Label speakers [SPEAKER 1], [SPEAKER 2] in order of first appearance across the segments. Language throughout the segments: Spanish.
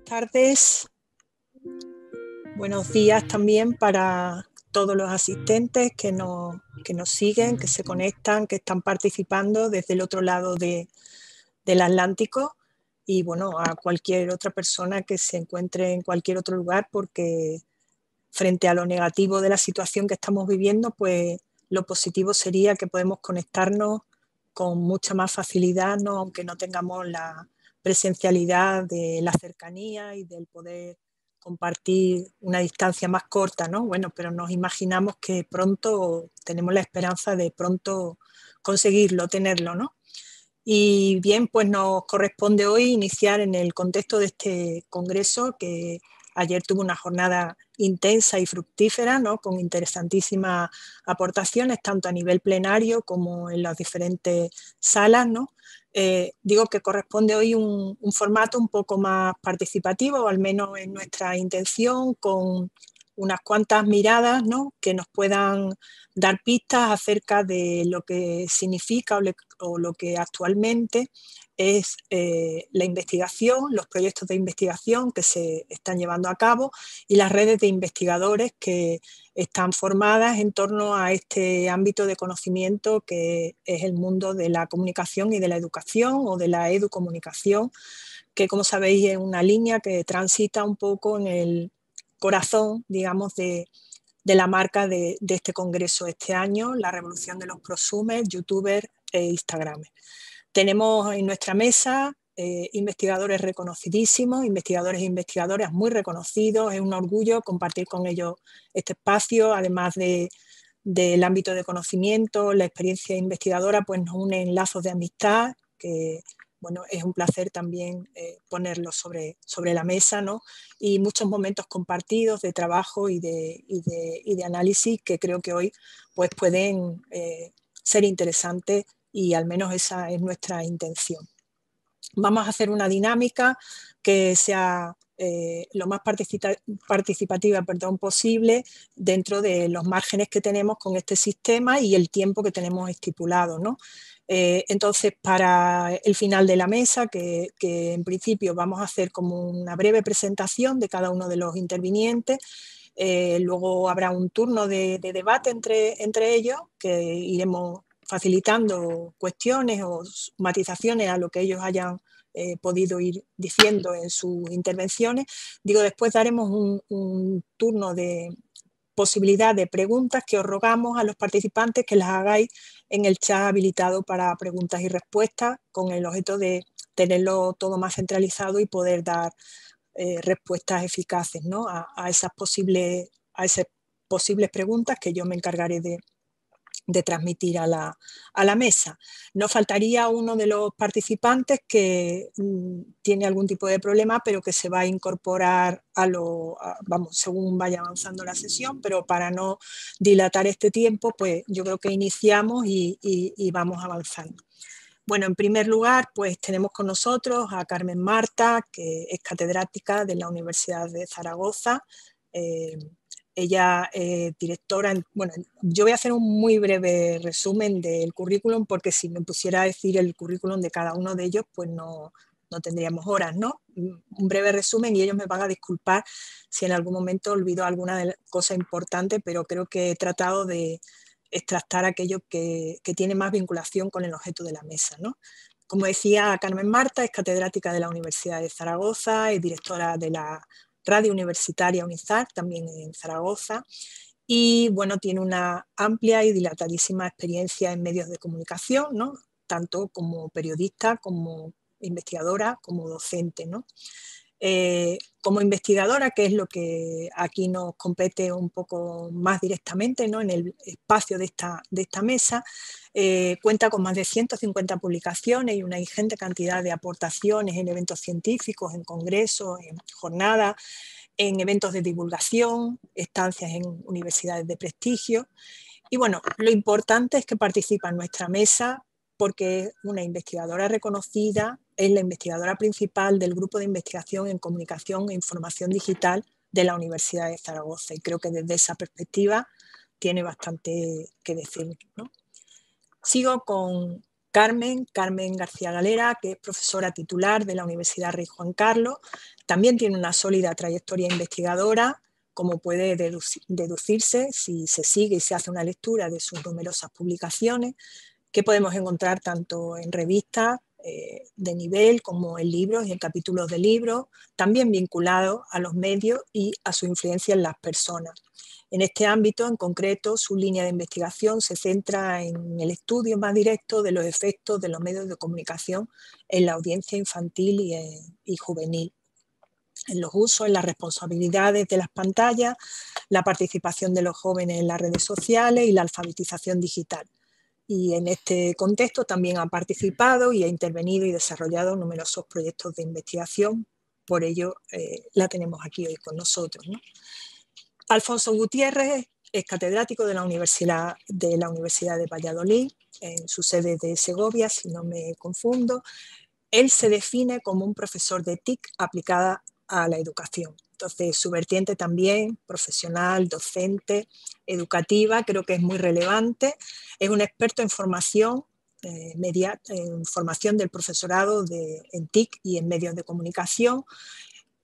[SPEAKER 1] tardes, buenos días también para todos los asistentes que nos siguen, que se conectan, que están participando desde el otro lado del Atlántico y bueno, a cualquier otra persona que se encuentre en cualquier otro lugar, porque frente a lo negativo de la situación que estamos viviendo, pues lo positivo sería que podemos conectarnos con mucha más facilidad, ¿no? Aunque no tengamos la presencialidad de la cercanía y del poder compartir una distancia más corta, ¿no? Bueno, pero nos imaginamos que pronto tenemos la esperanza de pronto conseguirlo, tenerlo, ¿no? Y bien, pues nos corresponde hoy iniciar en el contexto de este congreso que ayer tuvo una jornada intensa y fructífera, ¿no? Con interesantísimas aportaciones, tanto a nivel plenario como en las diferentes salas, ¿no? Digo que corresponde hoy un formato un poco más participativo, o al menos en nuestra intención, con unas cuantas miradas, ¿no? Que nos puedan dar pistas acerca de lo que significa o lo que actualmente es la investigación, los proyectos de investigación que se están llevando a cabo y las redes de investigadores que están formadas en torno a este ámbito de conocimiento que es el mundo de la comunicación y de la educación, o de la educomunicación, que como sabéis es una línea que transita un poco en el corazón, digamos, de la marca de este congreso este año, la revolución de los prosumers, youtubers e instagramers. Tenemos en nuestra mesa investigadores reconocidísimos, investigadores e investigadoras muy reconocidos. Es un orgullo compartir con ellos este espacio, además del ámbito de conocimiento, la experiencia investigadora, pues nos unen lazos de amistad, que bueno, es un placer también ponerlo sobre la mesa, ¿no? Y muchos momentos compartidos de trabajo y de análisis que creo que hoy pues, pueden ser interesantes, y al menos esa es nuestra intención. Vamos a hacer una dinámica que sea lo más participativa posible dentro de los márgenes que tenemos con este sistema y el tiempo que tenemos estipulado, ¿no? Entonces, para el final de la mesa, que en principio vamos a hacer como una breve presentación de cada uno de los intervinientes, luego habrá un turno de debate entre ellos, que iremos facilitando cuestiones o matizaciones a lo que ellos hayan podido ir diciendo en sus intervenciones. Digo, después daremos un turno de posibilidad de preguntas que os rogamos a los participantes que las hagáis en el chat habilitado para preguntas y respuestas, con el objeto de tenerlo todo más centralizado y poder dar respuestas eficaces, ¿no? a esas posibles preguntas que yo me encargaré de transmitir a la mesa. No faltaría uno de los participantes que tiene algún tipo de problema, pero que se va a incorporar según vaya avanzando la sesión, pero para no dilatar este tiempo, pues yo creo que iniciamos y vamos avanzando. Bueno, en primer lugar, pues tenemos con nosotros a Carmen Marta, que es catedrática de la Universidad de Zaragoza. Ella es directora. Bueno, yo voy a hacer un muy breve resumen del currículum, porque si me pusiera a decir el currículum de cada uno de ellos, pues no tendríamos horas, ¿no? Un breve resumen, y ellos me van a disculpar si en algún momento olvido alguna cosa importante, pero creo que he tratado de extractar aquello que tiene más vinculación con el objeto de la mesa, ¿no? Como decía, Carmen Marta es catedrática de la Universidad de Zaragoza, es directora de la Radio Universitaria UNIZAR, también en Zaragoza, y bueno, tiene una amplia y dilatadísima experiencia en medios de comunicación, ¿no? Tanto como periodista, como investigadora, como docente, ¿no? Como investigadora, que es lo que aquí nos compete un poco más directamente, ¿no? En el espacio de esta mesa, cuenta con más de 150 publicaciones y una ingente cantidad de aportaciones en eventos científicos, en congresos, en jornadas, en eventos de divulgación, estancias en universidades de prestigio. Y bueno, lo importante es que participa en nuestra mesa porque es una investigadora reconocida, es la investigadora principal del grupo de investigación en comunicación e información digital de la Universidad de Zaragoza, y creo que desde esa perspectiva tiene bastante que decir, ¿no? Sigo con Carmen García Galera, que es profesora titular de la Universidad Rey Juan Carlos. También tiene una sólida trayectoria investigadora, como puede deducirse si se sigue y se hace una lectura de sus numerosas publicaciones, que podemos encontrar tanto en revistas de nivel como en libros y en capítulos de libros, también vinculados a los medios y a su influencia en las personas. En este ámbito, en concreto, su línea de investigación se centra en el estudio más directo de los efectos de los medios de comunicación en la audiencia infantil y juvenil, en los usos, en las responsabilidades de las pantallas, la participación de los jóvenes en las redes sociales y la alfabetización digital. Y en este contexto también ha participado y ha intervenido y desarrollado numerosos proyectos de investigación. Por ello, la tenemos aquí hoy con nosotros, ¿no? Alfonso Gutiérrez es catedrático de la Universidad de Valladolid, en su sede de Segovia, si no me confundo. Él se define como un profesor de TIC aplicada a la educación. Entonces, su vertiente también profesional, docente, educativa, creo que es muy relevante. Es un experto en formación, en formación del profesorado en TIC y en medios de comunicación.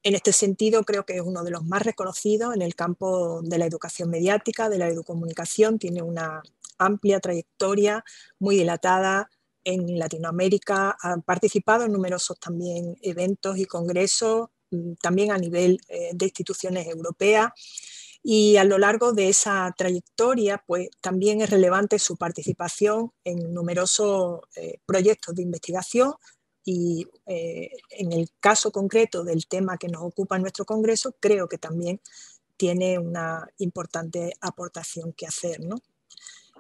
[SPEAKER 1] En este sentido, creo que es uno de los más reconocidos en el campo de la educación mediática, de la educomunicación. Tiene una amplia trayectoria, muy dilatada en Latinoamérica. Ha participado en numerosos también eventos y congresos, también a nivel de instituciones europeas. Y a lo largo de esa trayectoria, pues también es relevante su participación en numerosos proyectos de investigación y en el caso concreto del tema que nos ocupa en nuestro congreso, creo que también tiene una importante aportación que hacer, ¿no?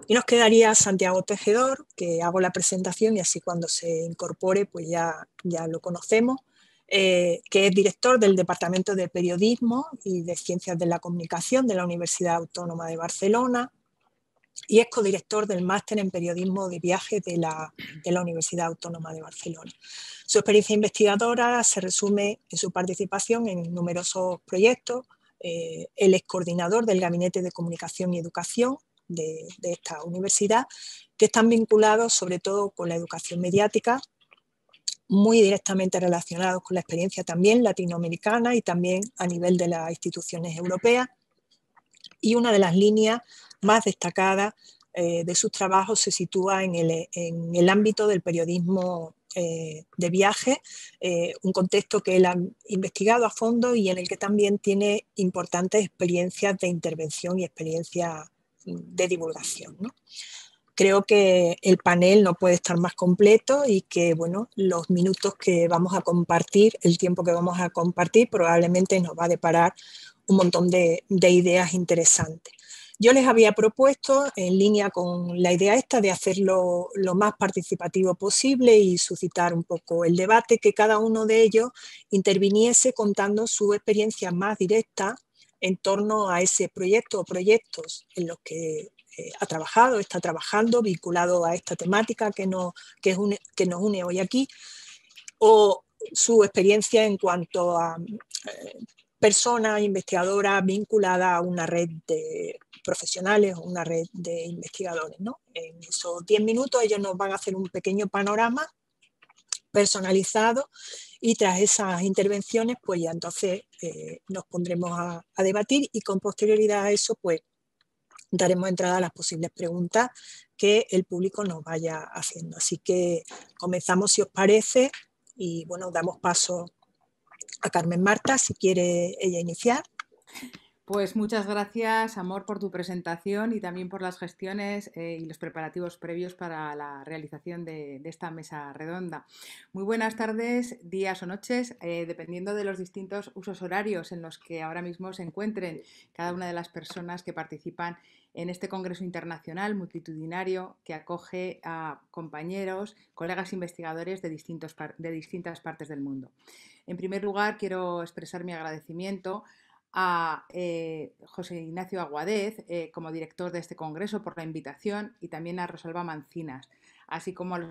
[SPEAKER 1] Y nos quedaría Santiago Tejedor, que hago la presentación y así cuando se incorpore pues ya lo conocemos, que es director del Departamento de Periodismo y de Ciencias de la Comunicación de la Universidad Autónoma de Barcelona y es codirector del Máster en Periodismo de Viajes de la Universidad Autónoma de Barcelona. Su experiencia investigadora se resume en su participación en numerosos proyectos. Él es coordinador del Gabinete de Comunicación y Educación de esta universidad, que están vinculados sobre todo con la educación mediática, muy directamente relacionados con la experiencia también latinoamericana y también a nivel de las instituciones europeas. Y una de las líneas más destacadas de sus trabajos se sitúa en el ámbito del periodismo de viaje, un contexto que él ha investigado a fondo y en el que también tiene importantes experiencias de intervención y experiencias de divulgación, ¿no? Creo que el panel no puede estar más completo y que, bueno, los minutos que vamos a compartir, el tiempo que vamos a compartir, probablemente nos va a deparar un montón de ideas interesantes. Yo les había propuesto, en línea con la idea esta de hacerlo lo más participativo posible y suscitar un poco el debate, que cada uno de ellos interviniese contando su experiencia más directa en torno a ese proyecto o proyectos en los que ha trabajado, está trabajando, vinculado a esta temática que nos une hoy aquí, o su experiencia en cuanto a persona investigadora vinculada a una red de profesionales o una red de investigadores, ¿no? En esos 10 minutos ellos nos van a hacer un pequeño panorama personalizado y tras esas intervenciones pues ya entonces nos pondremos a debatir y con posterioridad a eso pues daremos entrada a las posibles preguntas que el público nos vaya haciendo. Así que comenzamos si os parece y bueno, damos paso a Carmen Marta, si quiere ella iniciar.
[SPEAKER 2] Pues muchas gracias, Amor, por tu presentación y también por las gestiones y los preparativos previos para la realización de esta mesa redonda. Muy buenas tardes, días o noches, dependiendo de los distintos usos horarios en los que ahora mismo se encuentren cada una de las personas que participan en este Congreso Internacional multitudinario que acoge a compañeros, colegas investigadores de distintas partes del mundo. En primer lugar, quiero expresar mi agradecimiento a José Ignacio Aguadez como director de este congreso por la invitación y también a Rosalba Mancinas, así como a los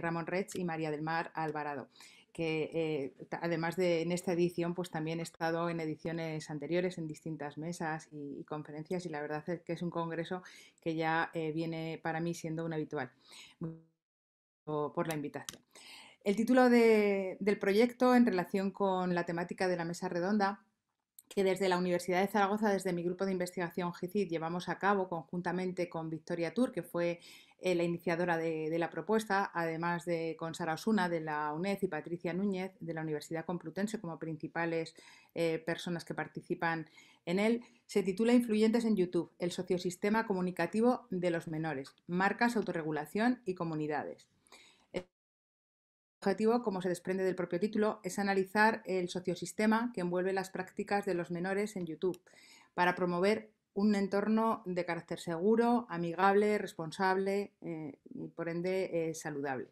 [SPEAKER 2] Ramón Reig y María del Mar Alvarado, que además de en esta edición, pues también he estado en ediciones anteriores en distintas mesas y conferencias, y la verdad es que es un congreso que ya viene para mí siendo un habitual. Por la invitación. El título del proyecto en relación con la temática de la mesa redonda, que desde la Universidad de Zaragoza, desde mi grupo de investigación GICID, llevamos a cabo conjuntamente con Victoria Tur, que fue la iniciadora de la propuesta, además de con Sara Osuna de la UNED y Patricia Núñez de la Universidad Complutense como principales personas que participan en él, se titula Influyentes en YouTube, el sociosistema comunicativo de los menores, marcas, autorregulación y comunidades. El objetivo, como se desprende del propio título, es analizar el sociosistema que envuelve las prácticas de los menores en YouTube para promover un entorno de carácter seguro, amigable, responsable y por ende saludable.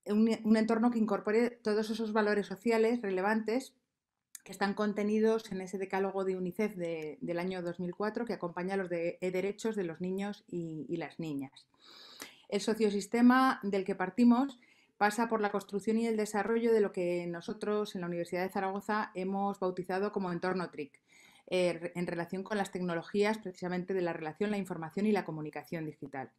[SPEAKER 2] Un entorno que incorpore todos esos valores sociales relevantes que están contenidos en ese decálogo de UNICEF del año 2004 que acompaña los derechos de los niños y las niñas. El sociosistema del que partimos pasa por la construcción y el desarrollo de lo que nosotros en la Universidad de Zaragoza hemos bautizado como entorno TRIC, en relación con las tecnologías precisamente de la relación, la información y la comunicación digital,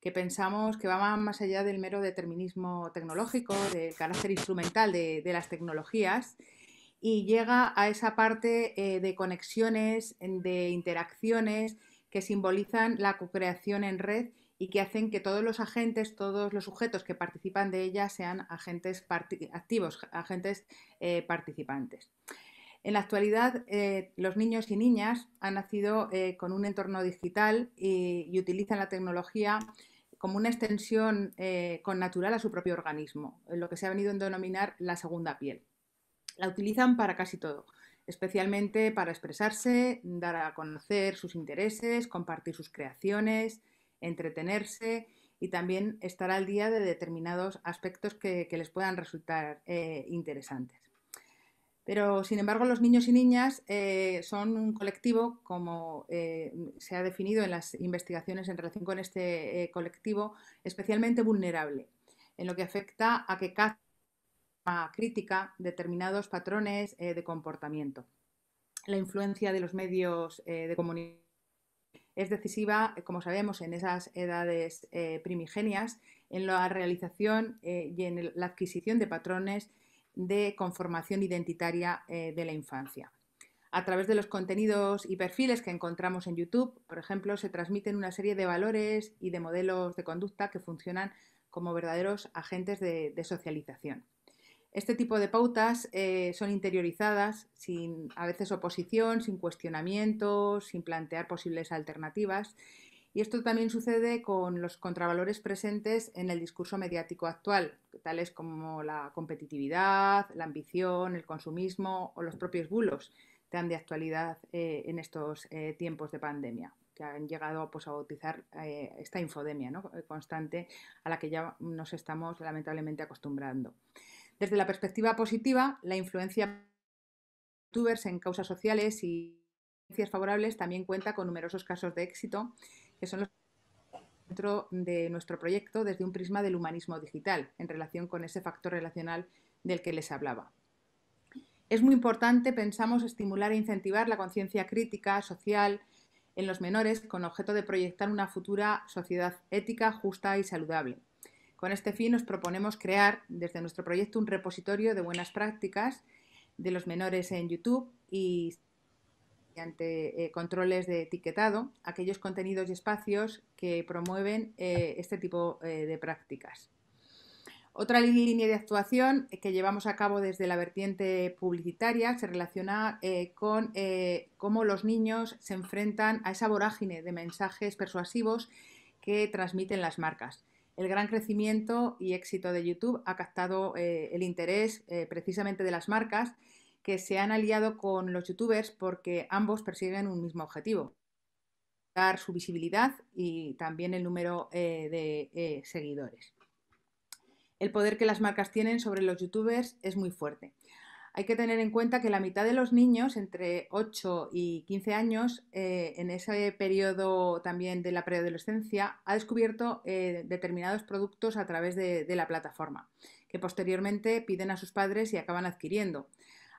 [SPEAKER 2] que pensamos que va más allá del mero determinismo tecnológico, del carácter instrumental de las tecnologías, y llega a esa parte de conexiones, de interacciones que simbolizan la co-creación en red y que hacen que todos los agentes, todos los sujetos que participan de ella sean agentes activos, agentes participantes. En la actualidad, los niños y niñas han nacido con un entorno digital y utilizan la tecnología como una extensión connatural a su propio organismo, lo que se ha venido a denominar la segunda piel. La utilizan para casi todo, especialmente para expresarse, dar a conocer sus intereses, compartir sus creaciones, entretenerse y también estar al día de determinados aspectos que les puedan resultar interesantes. Pero, sin embargo, los niños y niñas son un colectivo, como se ha definido en las investigaciones en relación con este colectivo, especialmente vulnerable, en lo que afecta a que capta crítica determinados patrones de comportamiento. La influencia de los medios de comunicación es decisiva, como sabemos, en esas edades primigenias, en la realización y en la adquisición de patrones de conformación identitaria de la infancia. A través de los contenidos y perfiles que encontramos en YouTube, por ejemplo, se transmiten una serie de valores y de modelos de conducta que funcionan como verdaderos agentes de socialización. Este tipo de pautas son interiorizadas sin a veces oposición, sin cuestionamientos, sin plantear posibles alternativas. Y esto también sucede con los contravalores presentes en el discurso mediático actual, tales como la competitividad, la ambición, el consumismo o los propios bulos tan de actualidad en estos tiempos de pandemia, que han llegado pues, a bautizar esta infodemia, ¿no? Constante a la que ya nos estamos lamentablemente acostumbrando. Desde la perspectiva positiva, la influencia de youtubers en causas sociales y ciencias favorables también cuenta con numerosos casos de éxito, que son los dentro de nuestro proyecto desde un prisma del humanismo digital, en relación con ese factor relacional del que les hablaba. Es muy importante, pensamos, estimular e incentivar la conciencia crítica, social, en los menores, con objeto de proyectar una futura sociedad ética, justa y saludable. Con este fin nos proponemos crear desde nuestro proyecto un repositorio de buenas prácticas de los menores en YouTube y mediante controles de etiquetado aquellos contenidos y espacios que promueven este tipo de prácticas. Otra línea de actuación que llevamos a cabo desde la vertiente publicitaria se relaciona con cómo los niños se enfrentan a esa vorágine de mensajes persuasivos que transmiten las marcas. El gran crecimiento y éxito de YouTube ha captado el interés precisamente de las marcas que se han aliado con los youtubers porque ambos persiguen un mismo objetivo, dar su visibilidad y también el número de seguidores. El poder que las marcas tienen sobre los youtubers es muy fuerte. Hay que tener en cuenta que la mitad de los niños entre 8 y 15 años, en ese periodo también de la preadolescencia, ha descubierto determinados productos a través de la plataforma, que posteriormente piden a sus padres y acaban adquiriendo.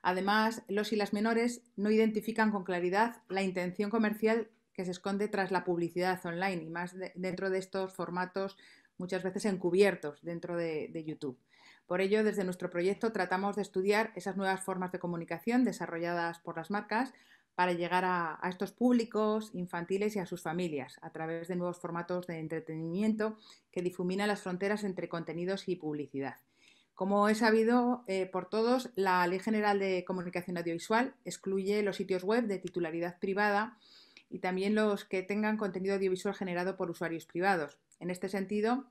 [SPEAKER 2] Además, los y las menores no identifican con claridad la intención comercial que se esconde tras la publicidad online y más dentro de estos formatos muchas veces encubiertos dentro de YouTube. Por ello, desde nuestro proyecto tratamos de estudiar esas nuevas formas de comunicación desarrolladas por las marcas para llegar a estos públicos infantiles y a sus familias a través de nuevos formatos de entretenimiento que difuminan las fronteras entre contenidos y publicidad. Como es sabido por todos, la Ley General de Comunicación Audiovisual excluye los sitios web de titularidad privada y también los que tengan contenido audiovisual generado por usuarios privados. En este sentido,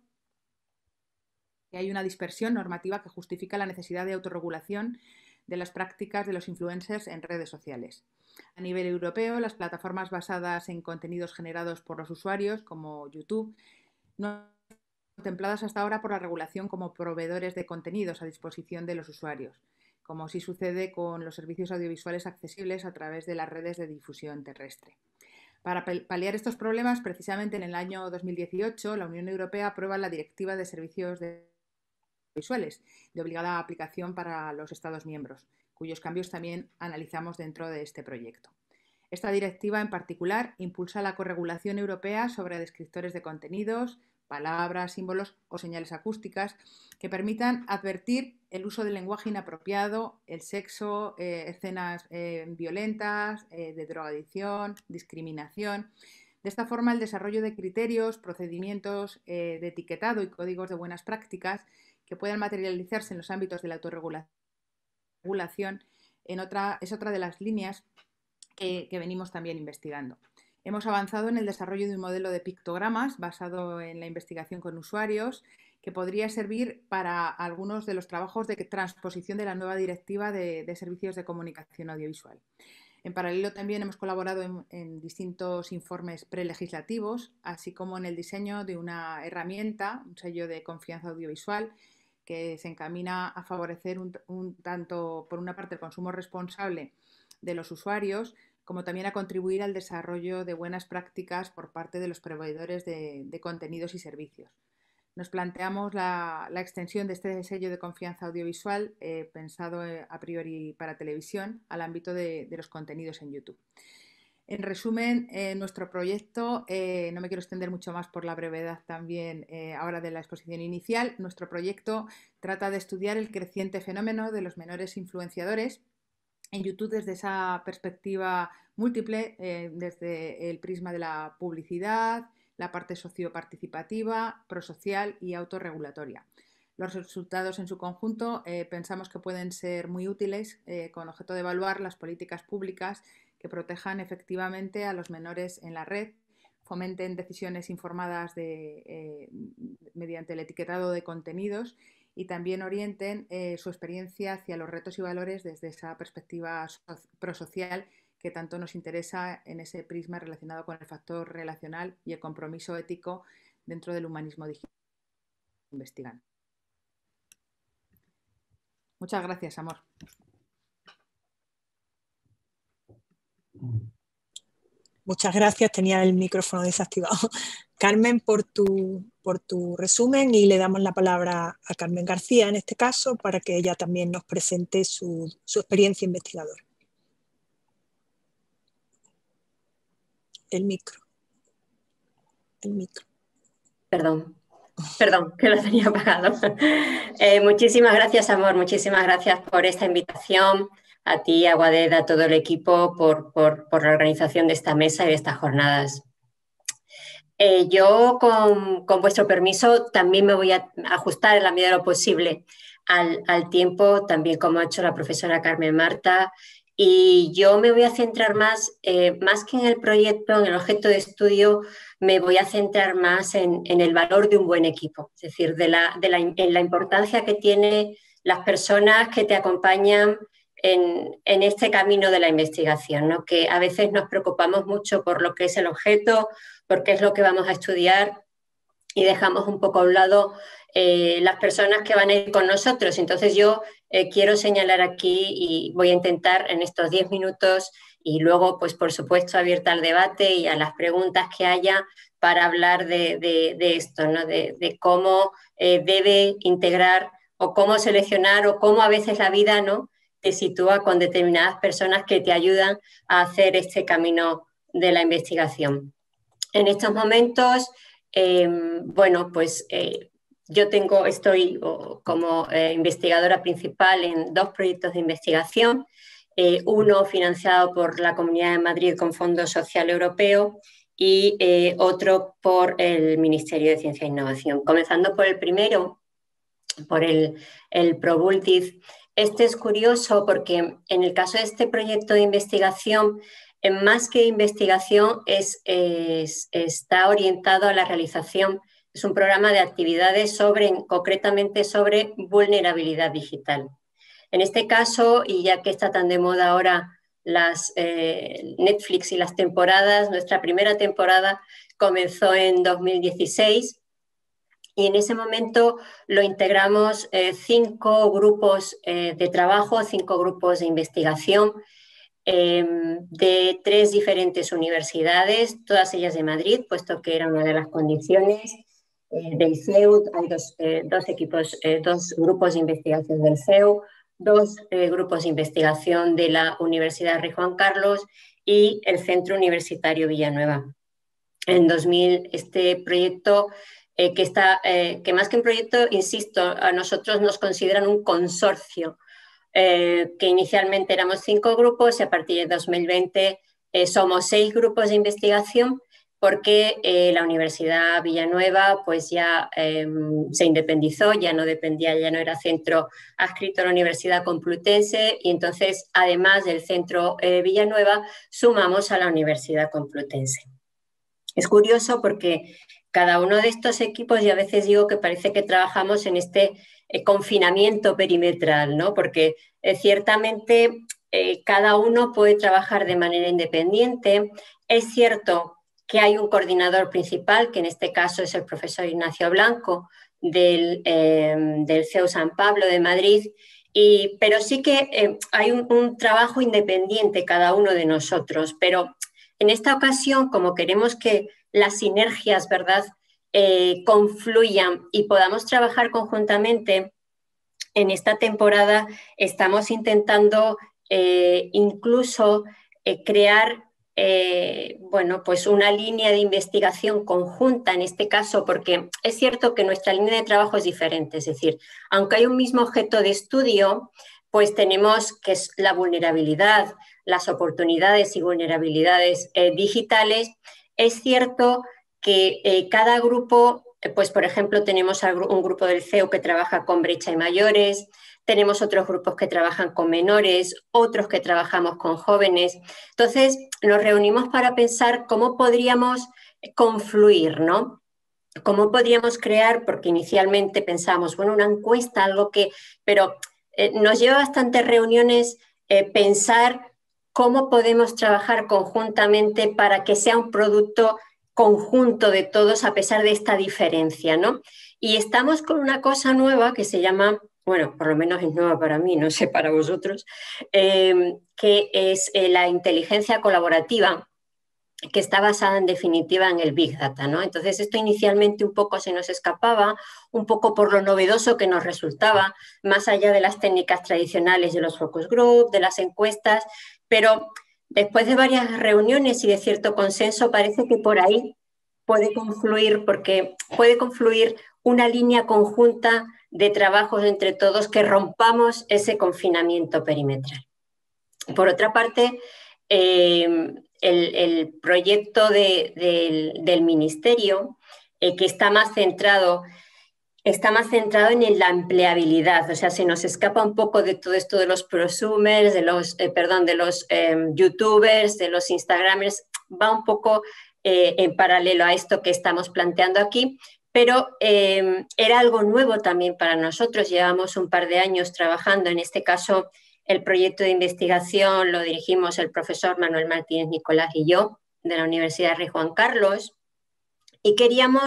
[SPEAKER 2] hay una dispersión normativa que justifica la necesidad de autorregulación de las prácticas de los influencers en redes sociales. A nivel europeo, las plataformas basadas en contenidos generados por los usuarios, como YouTube, no han sido contempladas hasta ahora por la regulación como proveedores de contenidos a disposición de los usuarios, como sí sucede con los servicios audiovisuales accesibles a través de las redes de difusión terrestre. Para paliar estos problemas, precisamente en el año 2018, la Unión Europea aprueba la Directiva de Servicios Audiovisuales de obligada aplicación para los Estados miembros, cuyos cambios también analizamos dentro de este proyecto. Esta directiva en particular impulsa la corregulación europea sobre descriptores de contenidos, palabras, símbolos o señales acústicas que permitan advertir el uso del lenguaje inapropiado, el sexo, escenas violentas, de drogadicción, discriminación. De esta forma, el desarrollo de criterios, procedimientos de etiquetado y códigos de buenas prácticas que puedan materializarse en los ámbitos de la autorregulación es otra de las líneas que venimos también investigando. Hemos avanzado en el desarrollo de un modelo de pictogramas basado en la investigación con usuarios que podría servir para algunos de los trabajos de transposición de la nueva directiva de servicios de comunicación audiovisual. En paralelo también hemos colaborado en distintos informes prelegislativos, así como en el diseño de una herramienta, un sello de confianza audiovisual, que se encamina a favorecer tanto, por una parte, el consumo responsable de los usuarios, como también a contribuir al desarrollo de buenas prácticas por parte de los proveedores de contenidos y servicios. Nos planteamos la extensión de este sello de confianza audiovisual pensado a priori para televisión al ámbito de los contenidos en YouTube. En resumen, nuestro proyecto, no me quiero extender mucho más por la brevedad también ahora de la exposición inicial, nuestro proyecto trata de estudiar el creciente fenómeno de los menores influenciadores en YouTube desde esa perspectiva múltiple, desde el prisma de la publicidad, la parte socioparticipativa, prosocial y autorregulatoria. Los resultados en su conjunto pensamos que pueden ser muy útiles con objeto de evaluar las políticas públicas que protejan efectivamente a los menores en la red, fomenten decisiones informadas mediante el etiquetado de contenidos y también orienten su experiencia hacia los retos y valores desde esa perspectiva prosocial que tanto nos interesa en ese prisma relacionado con el factor relacional y el compromiso ético dentro del humanismo digital investigando. Muchas gracias, Amor.
[SPEAKER 1] Muchas gracias, tenía el micrófono desactivado. Carmen, por tu resumen, y le damos la palabra a Carmen García en este caso para que ella también nos presente su experiencia investigadora. El micro.
[SPEAKER 3] Perdón, que lo tenía apagado. Muchísimas gracias, Amor, muchísimas gracias por esta invitación. A ti, a Guaded, a todo el equipo por la organización de esta mesa y de estas jornadas. Yo, con vuestro permiso, también me voy a ajustar en la medida de lo posible al tiempo, también como ha hecho la profesora Carmen Marta, y yo me voy a centrar más que en el proyecto, en el objeto de estudio, me voy a centrar más en el valor de un buen equipo, es decir, en la importancia que tienen las personas que te acompañan en este camino de la investigación, ¿no? Que a veces nos preocupamos mucho por lo que es el objeto, por qué es lo que vamos a estudiar y dejamos un poco a un lado las personas que van a ir con nosotros. Entonces yo quiero señalar aquí y voy a intentar en estos 10 minutos y luego, pues por supuesto, abierta al debate y a las preguntas que haya para hablar de esto, ¿no? De cómo debe integrar o cómo seleccionar o cómo a veces la vida, ¿no?, te sitúa con determinadas personas que te ayudan a hacer este camino de la investigación. En estos momentos, bueno, pues yo estoy como investigadora principal en 2 proyectos de investigación, uno financiado por la Comunidad de Madrid con Fondo Social Europeo y otro por el Ministerio de Ciencia e Innovación. Comenzando por el primero, por el ProBultif. Este es curioso porque en el caso de este proyecto de investigación, más que investigación, está orientado a la realización. Es un programa de actividades concretamente sobre vulnerabilidad digital. En este caso, y ya que está tan de moda ahora las Netflix y las temporadas, nuestra primera temporada comenzó en 2016 y en ese momento lo integramos 5 grupos de trabajo, 5 grupos de investigación de 3 diferentes universidades, todas ellas de Madrid, puesto que era una de las condiciones del CEU. Hay 2 grupos de investigación del CEU, 2 grupos de investigación de la Universidad Rey Juan Carlos y el Centro Universitario Villanueva. En 2000, este proyecto, que más que un proyecto, insisto, a nosotros nos consideran un consorcio, que inicialmente éramos 5 grupos y a partir de 2020 somos 6 grupos de investigación, porque la Universidad Villanueva pues ya se independizó, ya no era centro adscrito a la Universidad Complutense, y entonces, además del centro Villanueva, sumamos a la Universidad Complutense. Es curioso porque cada uno de estos equipos, y a veces digo que parece que trabajamos en este confinamiento perimetral, ¿no? Porque ciertamente cada uno puede trabajar de manera independiente. Es cierto que hay un coordinador principal, que en este caso es el profesor Ignacio Blanco del CEU San Pablo de Madrid, pero sí que hay un trabajo independiente cada uno de nosotros, pero en esta ocasión, como queremos que las sinergias, ¿verdad?, confluyan y podamos trabajar conjuntamente, en esta temporada estamos intentando incluso crear bueno, pues una línea de investigación conjunta en este caso, porque es cierto que nuestra línea de trabajo es diferente, es decir, aunque hay un mismo objeto de estudio, pues tenemos que es la vulnerabilidad, las oportunidades y vulnerabilidades digitales. Es cierto que cada grupo, pues por ejemplo tenemos un grupo del CEU que trabaja con brecha y mayores, tenemos otros grupos que trabajan con menores, otros que trabajamos con jóvenes. Entonces nos reunimos para pensar cómo podríamos confluir, ¿no? ¿Cómo podríamos crear? Porque inicialmente pensamos, bueno, una encuesta, algo que... Pero nos lleva bastantes reuniones pensar cómo podemos trabajar conjuntamente para que sea un producto conjunto de todos a pesar de esta diferencia, ¿no? Y estamos con una cosa nueva que se llama, bueno, por lo menos es nueva para mí, no sé para vosotros, que es la inteligencia colaborativa, que está basada en definitiva en el Big Data, ¿no? Entonces esto inicialmente un poco se nos escapaba, un poco por lo novedoso que nos resultaba, más allá de las técnicas tradicionales de los focus group, de las encuestas, pero después de varias reuniones y de cierto consenso parece que por ahí puede confluir, porque puede confluir una línea conjunta de trabajos entre todos que rompamos ese confinamiento perimetral. Por otra parte, el proyecto del Ministerio, que está más centrado en la empleabilidad, o sea, se nos escapa un poco de todo esto de los prosumers, de los youtubers, de los instagramers, va un poco en paralelo a esto que estamos planteando aquí, pero era algo nuevo también para nosotros. Llevamos un par de años trabajando, en este caso el proyecto de investigación lo dirigimos el profesor Manuel Martínez Nicolás y yo, de la Universidad Rey Juan Carlos, y queríamos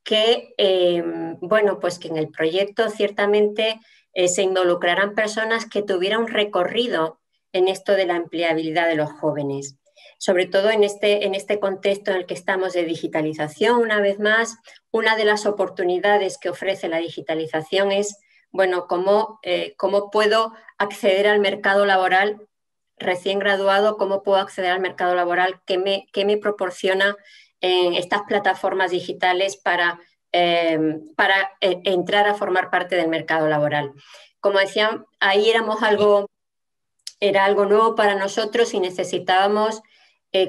[SPEAKER 3] que, bueno, pues que en el proyecto ciertamente se involucraran personas que tuvieran un recorrido en esto de la empleabilidad de los jóvenes. Sobre todo en este contexto en el que estamos de digitalización, una vez más, una de las oportunidades que ofrece la digitalización es, bueno, cómo puedo acceder al mercado laboral recién graduado, cómo puedo acceder al mercado laboral, qué me proporciona estas plataformas digitales para entrar a formar parte del mercado laboral. Como decía, ahí era algo nuevo para nosotros y necesitábamos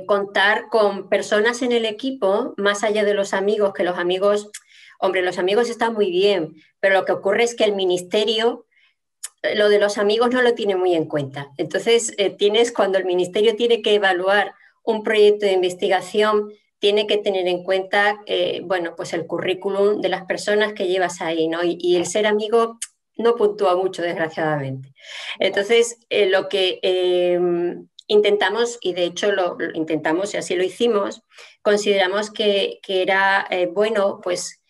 [SPEAKER 3] contar con personas en el equipo, más allá de los amigos, que los amigos, hombre, los amigos están muy bien, pero lo que ocurre es que el ministerio lo de los amigos no lo tiene muy en cuenta. Entonces, cuando el ministerio tiene que evaluar un proyecto de investigación, tiene que tener en cuenta, bueno, pues el currículum de las personas que llevas ahí, ¿no? Y el ser amigo no puntúa mucho, desgraciadamente. Entonces, lo que intentamos, y de hecho lo intentamos y así lo hicimos, consideramos que era bueno, pues,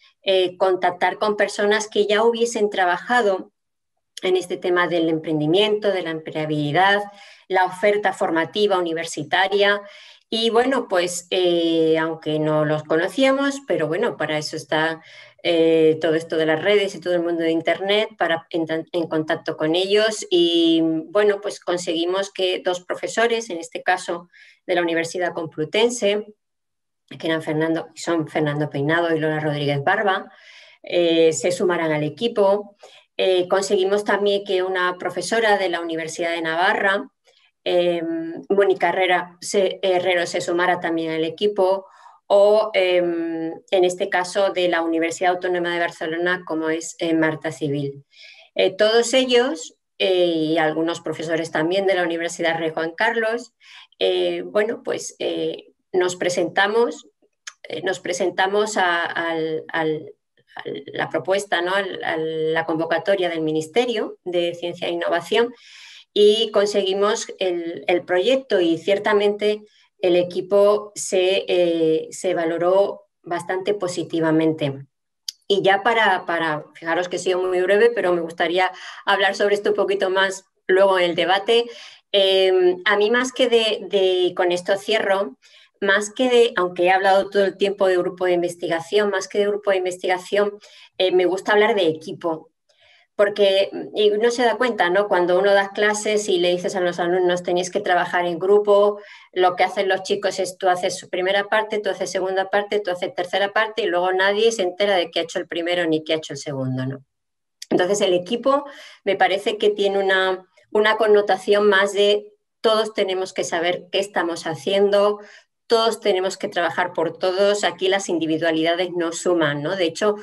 [SPEAKER 3] contactar con personas que ya hubiesen trabajado en este tema del emprendimiento, de la empleabilidad, la oferta formativa universitaria. Y bueno, pues aunque no los conocíamos, pero bueno, para eso está todo esto de las redes y todo el mundo de Internet, para entrar en contacto con ellos. Y bueno, pues conseguimos que 2 profesores, en este caso de la Universidad Complutense, que son Fernando Peinado y Lola Rodríguez Barba, se sumaran al equipo. Conseguimos también que una profesora de la Universidad de Navarra, Mónica Herrero, se sumara también al equipo, o en este caso de la Universidad Autónoma de Barcelona, como es Marta Civil. Todos ellos, y algunos profesores también de la Universidad Rey Juan Carlos, bueno, pues nos presentamos a la propuesta, ¿no? a la convocatoria del Ministerio de Ciencia e Innovación, y conseguimos el proyecto, y ciertamente el equipo se valoró bastante positivamente. Y ya fijaros que he sido muy breve, pero me gustaría hablar sobre esto un poquito más luego en el debate. A mí, más que con esto cierro, aunque he hablado todo el tiempo de grupo de investigación, más que de grupo de investigación, me gusta hablar de equipo. Porque y uno se da cuenta, ¿no? Cuando uno da clases y le dices a los alumnos tenéis que trabajar en grupo, lo que hacen los chicos es tú haces su primera parte, tú haces segunda parte, tú haces tercera parte, y luego nadie se entera de qué ha hecho el primero ni qué ha hecho el segundo, ¿no? Entonces el equipo me parece que tiene una connotación más de todos tenemos que saber qué estamos haciendo, todos tenemos que trabajar por todos, aquí las individualidades no suman, ¿no? De hecho,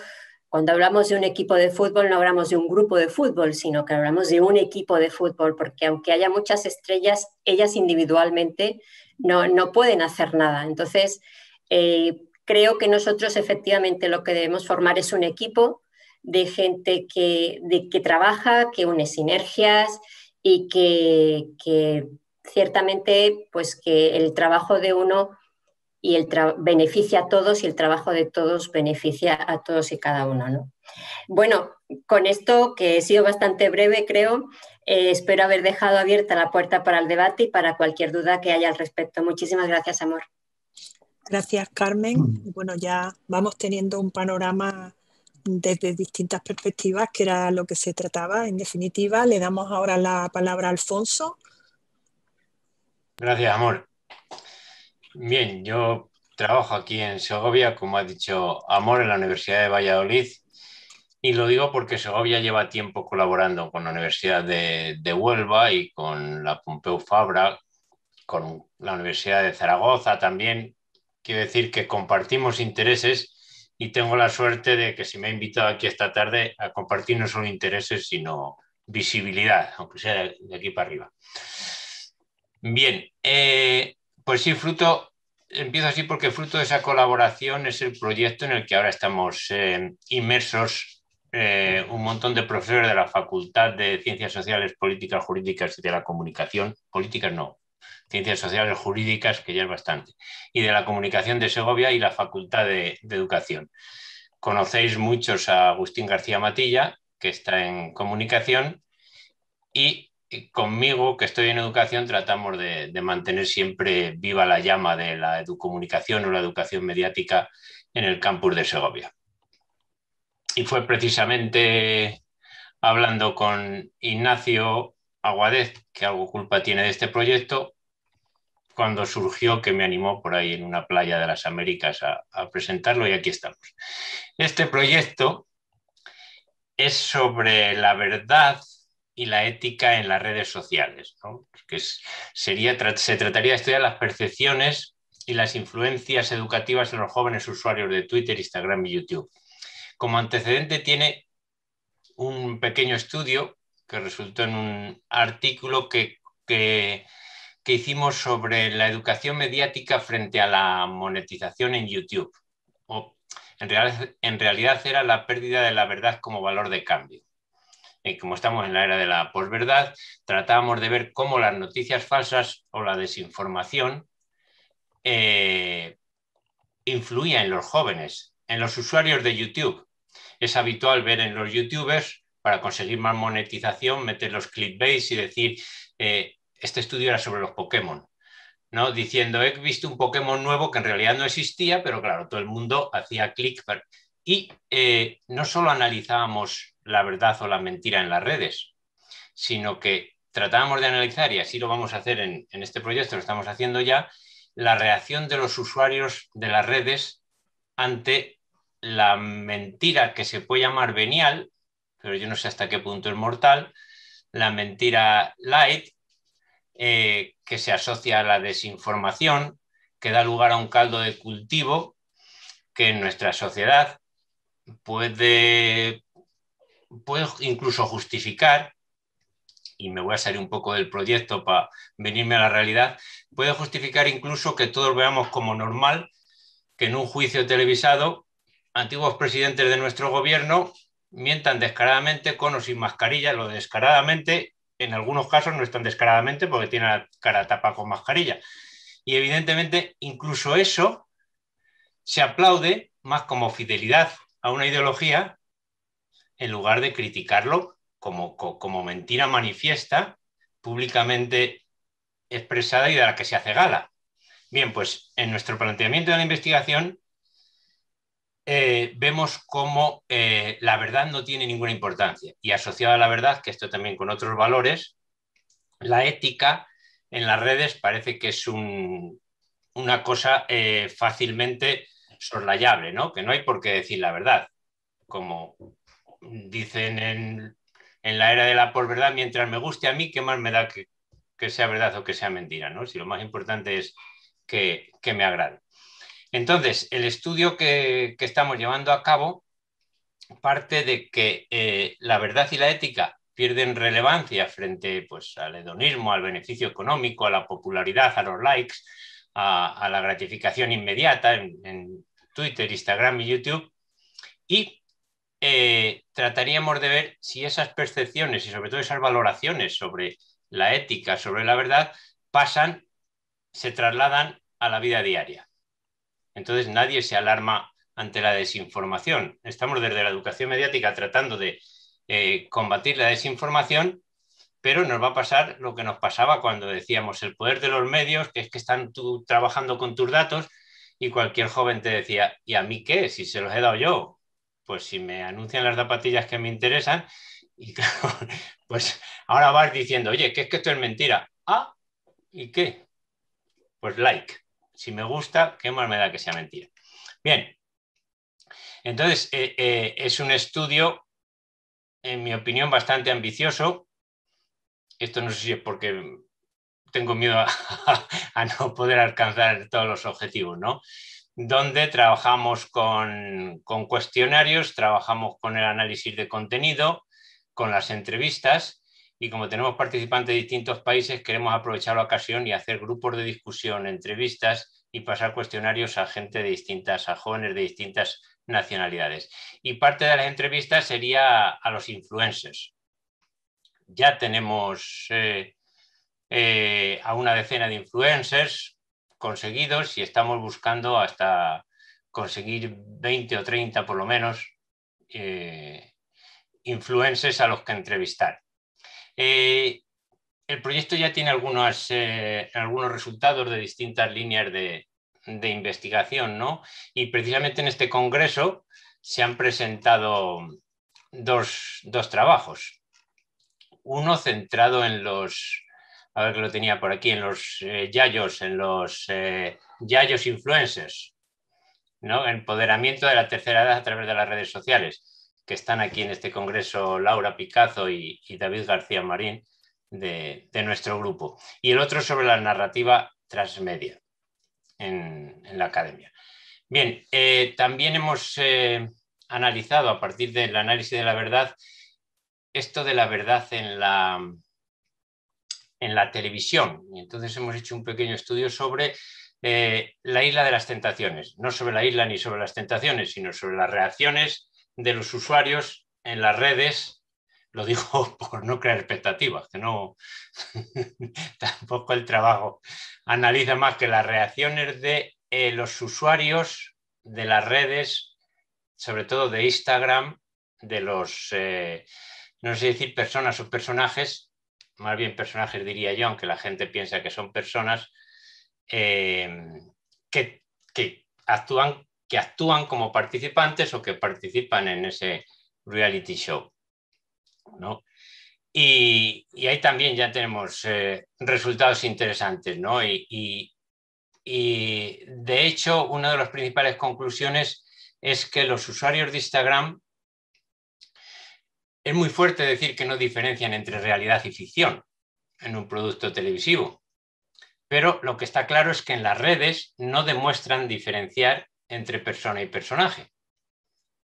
[SPEAKER 3] cuando hablamos de un equipo de fútbol, no hablamos de un grupo de fútbol, sino que hablamos de un equipo de fútbol, porque aunque haya muchas estrellas, ellas individualmente no pueden hacer nada. Entonces, creo que nosotros efectivamente lo que debemos formar es un equipo de gente que trabaja, que une sinergias y que ciertamente, pues, que el trabajo de uno beneficia a todos, y el trabajo de todos beneficia a todos y cada uno, ¿no? Bueno, con esto, que he sido bastante breve, creo, espero haber dejado abierta la puerta para el debate y para cualquier duda que haya al respecto. Muchísimas gracias, Amor.
[SPEAKER 1] Gracias, Carmen. Bueno, ya vamos teniendo un panorama desde distintas perspectivas, que era lo que se trataba. En definitiva, le damos ahora la palabra a Alfonso.
[SPEAKER 4] Gracias, Amor. Bien, yo trabajo aquí en Segovia, como ha dicho Amor, en la Universidad de Valladolid, y lo digo porque Segovia lleva tiempo colaborando con la Universidad de Huelva y con la Pompeu Fabra, con la Universidad de Zaragoza también. Quiero decir que compartimos intereses, y tengo la suerte de que se me ha invitado aquí esta tarde a compartir no solo intereses, sino visibilidad, aunque sea de aquí para arriba. Bien, pues sí, empiezo así porque fruto de esa colaboración es el proyecto en el que ahora estamos inmersos un montón de profesores de la Facultad de Ciencias Sociales, Políticas, Jurídicas y de la Comunicación, políticas no, Ciencias Sociales, Jurídicas, que ya es bastante, y de la Comunicación de Segovia y la Facultad de Educación. Conocéis muchos a Agustín García Matilla, que está en Comunicación, y conmigo, que estoy en Educación, tratamos de mantener siempre viva la llama de la educomunicación o la educación mediática en el campus de Segovia. Y fue precisamente hablando con Ignacio Aguadez, que algo culpa tiene de este proyecto, cuando surgió, que me animó por ahí en una playa de las Américas a presentarlo, y aquí estamos. Este proyecto es sobre la verdad y la ética en las redes sociales, ¿no? Se trataría de estudiar las percepciones y las influencias educativas en los jóvenes usuarios de Twitter, Instagram y YouTube. Como antecedente tiene un pequeño estudio que resultó en un artículo que hicimos sobre la educación mediática frente a la monetización en YouTube. En realidad era la pérdida de la verdad como valor de cambio. Y como estamos en la era de la posverdad, tratábamos de ver cómo las noticias falsas o la desinformación influía en los jóvenes, en los usuarios de YouTube. Es habitual ver en los youtubers, para conseguir más monetización, meter los clickbaits y decir, este estudio era sobre los Pokémon, ¿no? Diciendo, he visto un Pokémon nuevo que en realidad no existía, pero claro, todo el mundo hacía clic. Y no solo analizábamos la verdad o la mentira en las redes, sino que tratábamos de analizar, y así lo vamos a hacer en este proyecto, lo estamos haciendo ya, la reacción de los usuarios de las redes ante la mentira que se puede llamar venial, pero yo no sé hasta qué punto es mortal, la mentira light, que se asocia a la desinformación, que da lugar a un caldo de cultivo que en nuestra sociedad puede incluso justificar, y me voy a salir un poco del proyecto para venirme a la realidad, puede justificar incluso que todos veamos como normal que en un juicio televisado antiguos presidentes de nuestro gobierno mientan descaradamente con o sin mascarilla. Lo de descaradamente, en algunos casos no es tan descaradamente porque tiene la cara tapada con mascarilla. Y evidentemente incluso eso se aplaude más como fidelidad a una ideología en lugar de criticarlo como mentira manifiesta, públicamente expresada y de la que se hace gala. Bien, pues en nuestro planteamiento de la investigación vemos cómo la verdad no tiene ninguna importancia, y asociada a la verdad, que esto también con otros valores, la ética en las redes parece que es una cosa fácilmente soslayable, ¿no? Que no hay por qué decir la verdad. Como dicen en la era de la posverdad, mientras me guste a mí, ¿qué más me da que sea verdad o que sea mentira, ¿no? Si lo más importante es que me agrade. Entonces, el estudio que estamos llevando a cabo parte de que la verdad y la ética pierden relevancia frente, pues, al hedonismo, al beneficio económico, a la popularidad, a los likes, a la gratificación inmediata en Twitter, Instagram y YouTube, y trataríamos de ver si esas percepciones y sobre todo esas valoraciones sobre la ética, sobre la verdad, se trasladan a la vida diaria. Entonces nadie se alarma ante la desinformación. Estamos desde la educación mediática tratando de combatir la desinformación, pero nos va a pasar lo que nos pasaba cuando decíamos el poder de los medios, que es que están trabajando con tus datos, y cualquier joven te decía, ¿y a mí qué? Si se los he dado yo. Pues si me anuncian las zapatillas que me interesan, y claro, pues ahora vas diciendo, oye, que es que esto es mentira. Ah, ¿y qué? Pues like. Si me gusta, ¿qué más me da que sea mentira? Bien, entonces es un estudio, en mi opinión, bastante ambicioso. Esto no sé si es porque tengo miedo a no poder alcanzar todos los objetivos, ¿no? Donde trabajamos con cuestionarios, trabajamos con el análisis de contenido, con las entrevistas, y como tenemos participantes de distintos países, queremos aprovechar la ocasión y hacer grupos de discusión, entrevistas y pasar cuestionarios a a jóvenes de distintas nacionalidades. Y parte de las entrevistas sería a los influencers. Ya tenemos a una decena de influencers conseguidos y estamos buscando hasta conseguir 20 o 30 por lo menos influencers a los que entrevistar. El proyecto ya tiene algunos resultados de distintas líneas de investigación, ¿no? Y precisamente en este congreso se han presentado dos trabajos. uno centrado en los, a ver que lo tenía por aquí, en los yayos, en los yayos influencers, ¿no? Empoderamiento de la tercera edad a través de las redes sociales, que están aquí en este congreso Laura Picazo y David García Marín de nuestro grupo. Y el otro sobre la narrativa transmedia en la academia. Bien, también hemos analizado a partir del análisis de la verdad esto de la verdad en la televisión. Y entonces hemos hecho un pequeño estudio sobre la isla de las tentaciones, no sobre la isla ni sobre las tentaciones, sino sobre las reacciones de los usuarios en las redes. Lo digo por no crear expectativas, que no tampoco el trabajo analiza más que las reacciones de los usuarios de las redes, sobre todo de Instagram, de los, no sé decir personas o personajes, más bien personajes diría yo, aunque la gente piensa que son personas, que actúan como participantes o que participan en ese reality show, ¿no? Y ahí también ya tenemos resultados interesantes, ¿no? Y de hecho, una de las principales conclusiones es que los usuarios de Instagram, es muy fuerte decir que no diferencian entre realidad y ficción en un producto televisivo, pero lo que está claro es que en las redes no demuestran diferenciar entre persona y personaje.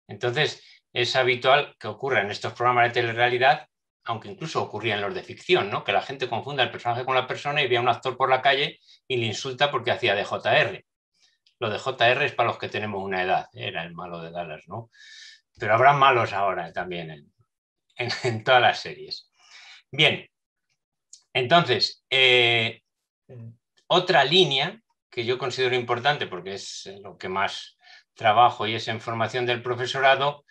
[SPEAKER 4] Entonces, es habitual que ocurra en estos programas de telerrealidad, aunque incluso ocurría en los de ficción, ¿no? Que la gente confunda el personaje con la persona y ve a un actor por la calle y le insulta porque hacía de JR. Lo de JR es para los que tenemos una edad, era el malo de Dallas, ¿no? Pero habrá malos ahora también en todas las series. Bien, entonces, otra línea que yo considero importante, porque es lo que más trabajo y es en formación del profesorado,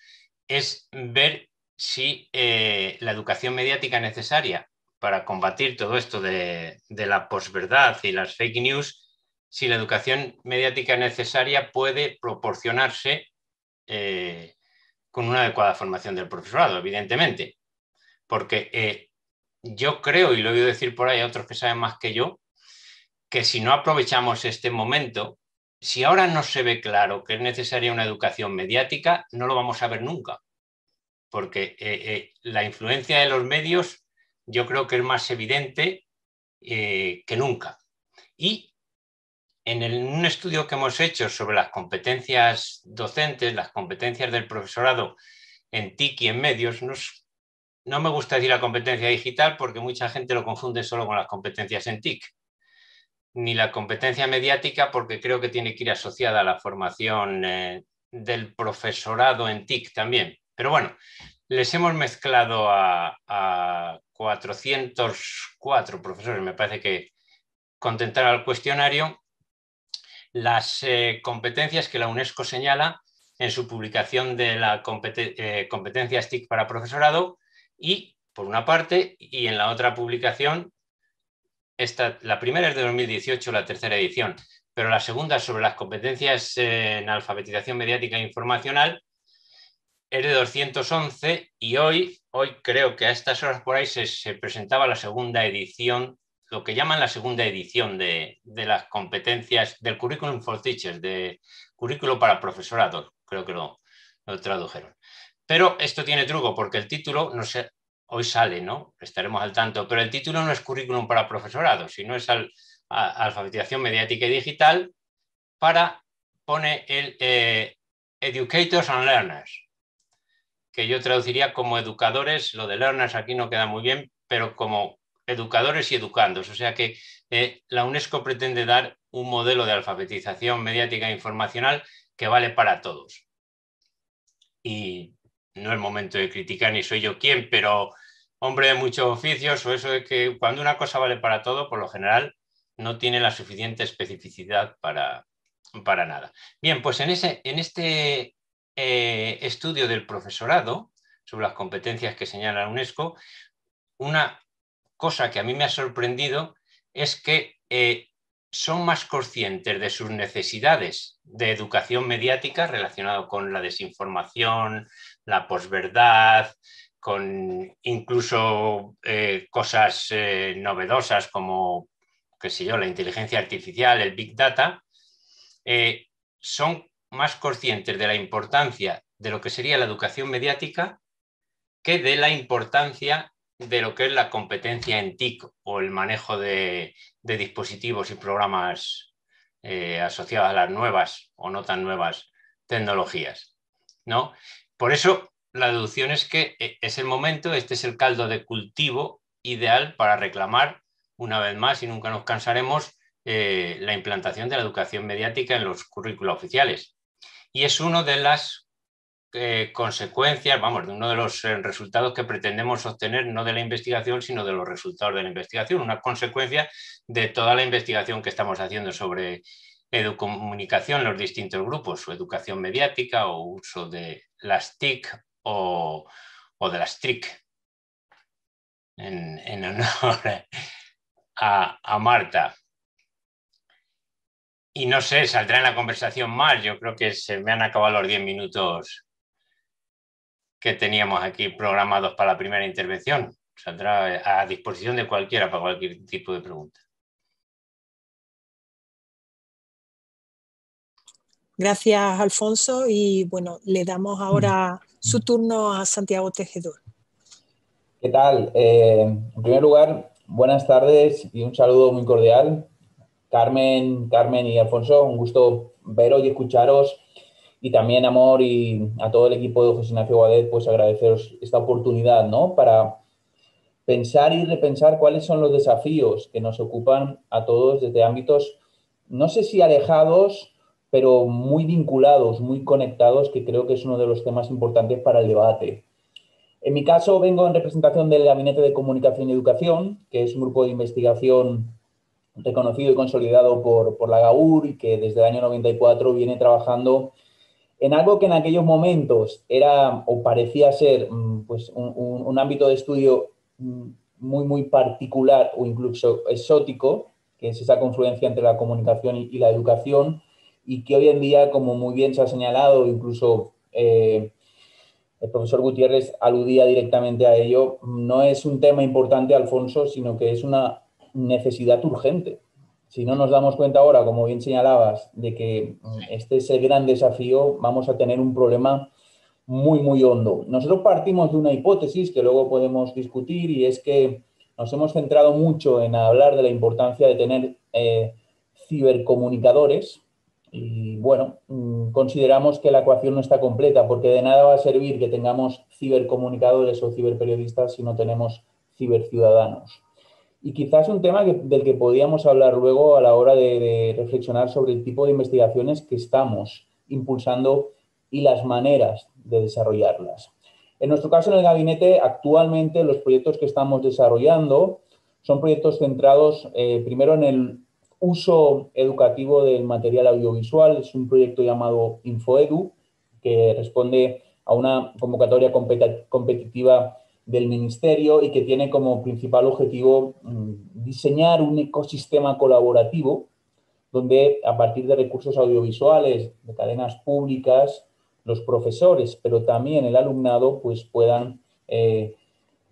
[SPEAKER 4] es ver si la educación mediática necesaria para combatir todo esto de la posverdad y las fake news, si la educación mediática necesaria puede proporcionarse con una adecuada formación del profesorado, evidentemente. Porque yo creo, y lo he oído decir por ahí a otros que saben más que yo, que si no aprovechamos este momento, si ahora no se ve claro que es necesaria una educación mediática, no lo vamos a ver nunca. Porque la influencia de los medios yo creo que es más evidente que nunca. Y en un estudio que hemos hecho sobre las competencias docentes, las competencias del profesorado en TIC y en medios, no me gusta decir la competencia digital porque mucha gente lo confunde solo con las competencias en TIC, ni la competencia mediática porque creo que tiene que ir asociada a la formación del profesorado en TIC también. Pero bueno, les hemos mezclado a 404 profesores, me parece que contentaron al cuestionario, las competencias que la UNESCO señala en su publicación de la competencias TIC para profesorado y, por una parte, y en la otra publicación, la primera es de 2018, la tercera edición, pero la segunda sobre las competencias en alfabetización mediática e informacional es de 211 y hoy creo que a estas horas por ahí se presentaba la segunda edición, lo que llaman la segunda edición de las competencias del Curriculum for Teachers, de currículo para profesorado, creo que lo tradujeron. Pero esto tiene truco porque el título, no sé, hoy sale, ¿no? Estaremos al tanto, pero el título no es currículum para profesorado, sino es alfabetización mediática y digital pone el Educators and Learners, que yo traduciría como educadores, lo de learners aquí no queda muy bien, pero como educadores y educandos. O sea que la UNESCO pretende dar un modelo de alfabetización mediática e informacional que vale para todos. Y no es momento de criticar ni soy yo quien, pero hombre de muchos oficios, o eso de que cuando una cosa vale para todo, por lo general no tiene la suficiente especificidad para nada. Bien, pues en este estudio del profesorado sobre las competencias que señala la UNESCO, una cosa que a mí me ha sorprendido es que son más conscientes de sus necesidades de educación mediática relacionado con la desinformación, la posverdad, con incluso cosas novedosas como, qué sé yo, la inteligencia artificial, el Big Data, son más conscientes de la importancia de lo que sería la educación mediática que de la importancia de lo que es la competencia en TIC o el manejo de dispositivos y programas asociados a las nuevas o no tan nuevas tecnologías, ¿no? Por eso la deducción es que es el momento, este es el caldo de cultivo ideal para reclamar una vez más, y nunca nos cansaremos, la implantación de la educación mediática en los currículos oficiales. Y es uno de las consecuencias, vamos, de uno de los resultados que pretendemos obtener, no de la investigación, sino de los resultados de la investigación, una consecuencia de toda la investigación que estamos haciendo sobre educomunicación en los distintos grupos, o educación mediática, o uso de las TIC o de las TRIC, en honor a Marta. Y no sé, saldrá en la conversación más. Yo creo que se me han acabado los 10 minutos que teníamos aquí programados para la primera intervención. Saldrá a disposición de cualquiera para cualquier tipo de pregunta.
[SPEAKER 1] Gracias, Alfonso. Y bueno, le damos ahora su turno a Santiago Tejedor.
[SPEAKER 5] ¿Qué tal? En primer lugar, buenas tardes y un saludo muy cordial. Carmen y Alfonso, un gusto veros y escucharos. Y también, Amor, y a todo el equipo de José Ignacio Boadet, pues agradeceros esta oportunidad, ¿no?, para pensar y repensar cuáles son los desafíos que nos ocupan a todos desde ámbitos, no sé si alejados, pero muy vinculados, muy conectados, que creo que es uno de los temas importantes para el debate. En mi caso, vengo en representación del Gabinete de Comunicación y Educación, que es un grupo de investigación reconocido y consolidado por la GAUR y que desde el año 94 viene trabajando en algo que en aquellos momentos era o parecía ser pues un ámbito de estudio muy particular o incluso exótico, que es esa confluencia entre la comunicación y la educación, y que hoy en día, como muy bien se ha señalado, incluso el profesor Gutiérrez aludía directamente a ello, no es un tema importante, Alfonso, sino que es una necesidad urgente. Si no nos damos cuenta ahora, como bien señalabas, de que este es el gran desafío, vamos a tener un problema muy hondo. Nosotros partimos de una hipótesis que luego podemos discutir, y es que nos hemos centrado mucho en hablar de la importancia de tener cibercomunicadores. Y bueno, consideramos que la ecuación no está completa, porque de nada va a servir que tengamos cibercomunicadores o ciberperiodistas si no tenemos ciberciudadanos. Y quizás un tema del que podíamos hablar luego a la hora de reflexionar sobre el tipo de investigaciones que estamos impulsando y las maneras de desarrollarlas. En nuestro caso, en el gabinete, actualmente los proyectos que estamos desarrollando son proyectos centrados primero en el uso educativo del material audiovisual. Es un proyecto llamado InfoEdu, que responde a una convocatoria competitiva del Ministerio y que tiene como principal objetivo diseñar un ecosistema colaborativo donde, a partir de recursos audiovisuales, de cadenas públicas, los profesores, pero también el alumnado, pues puedan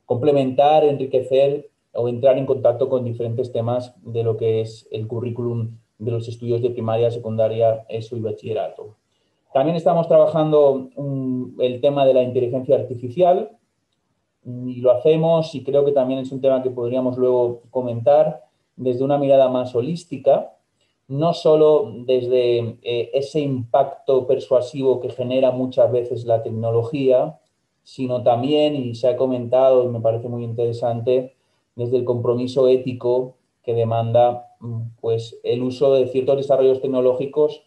[SPEAKER 5] complementar, enriquecer o entrar en contacto con diferentes temas de lo que es el currículum de los estudios de primaria, secundaria, ESO y bachillerato. También estamos trabajando el tema de la inteligencia artificial, y lo hacemos, y creo que también es un tema que podríamos luego comentar, desde una mirada más holística, no solo desde ese impacto persuasivo que genera muchas veces la tecnología, sino también, y se ha comentado y me parece muy interesante, desde el compromiso ético que demanda pues, el uso de ciertos desarrollos tecnológicos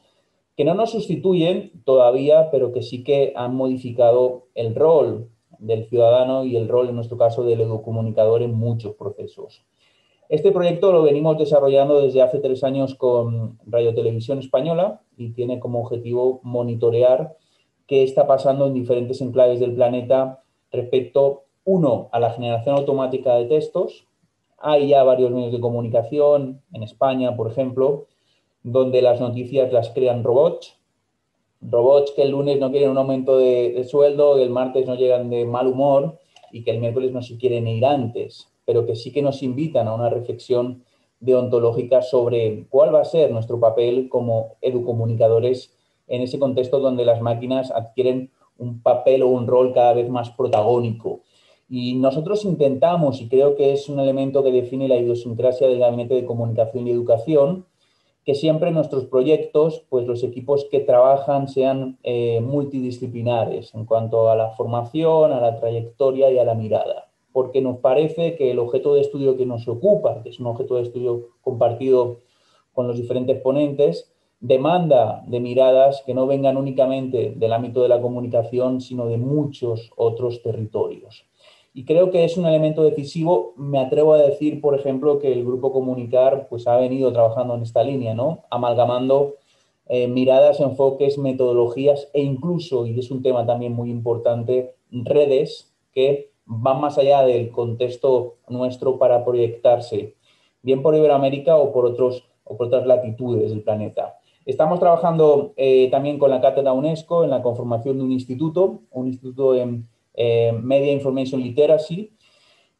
[SPEAKER 5] que no nos sustituyen todavía, pero que sí que han modificado el rol del ciudadano y el rol, en nuestro caso, del educomunicador en muchos procesos. Este proyecto lo venimos desarrollando desde hace 3 años con Radio Televisión Española y tiene como objetivo monitorear qué está pasando en diferentes enclaves del planeta respecto, uno, a la generación automática de textos. Hay ya varios medios de comunicación, en España, por ejemplo, donde las noticias las crean robots que el lunes no quieren un aumento de sueldo, el martes no llegan de mal humor y que el miércoles no se quieren ir antes, pero que sí que nos invitan a una reflexión deontológica sobre cuál va a ser nuestro papel como educomunicadores en ese contexto donde las máquinas adquieren un papel o un rol cada vez más protagónico. Y nosotros intentamos, y creo que es un elemento que define la idiosincrasia del Gabinete de Comunicación y Educación, que siempre en nuestros proyectos, pues los equipos que trabajan sean multidisciplinares en cuanto a la formación, a la trayectoria y a la mirada. Porque nos parece que el objeto de estudio que nos ocupa, que es un objeto de estudio compartido con los diferentes ponentes, demanda de miradas que no vengan únicamente del ámbito de la comunicación, sino de muchos otros territorios. Y creo que es un elemento decisivo. Me atrevo a decir, por ejemplo, que el Grupo Comunicar pues, ha venido trabajando en esta línea, ¿no? Amalgamando miradas, enfoques, metodologías e incluso, y es un tema también muy importante, redes que van más allá del contexto nuestro para proyectarse, bien por Iberoamérica o por otras latitudes del planeta. Estamos trabajando también con la Cátedra UNESCO en la conformación de un instituto en Media Information Literacy,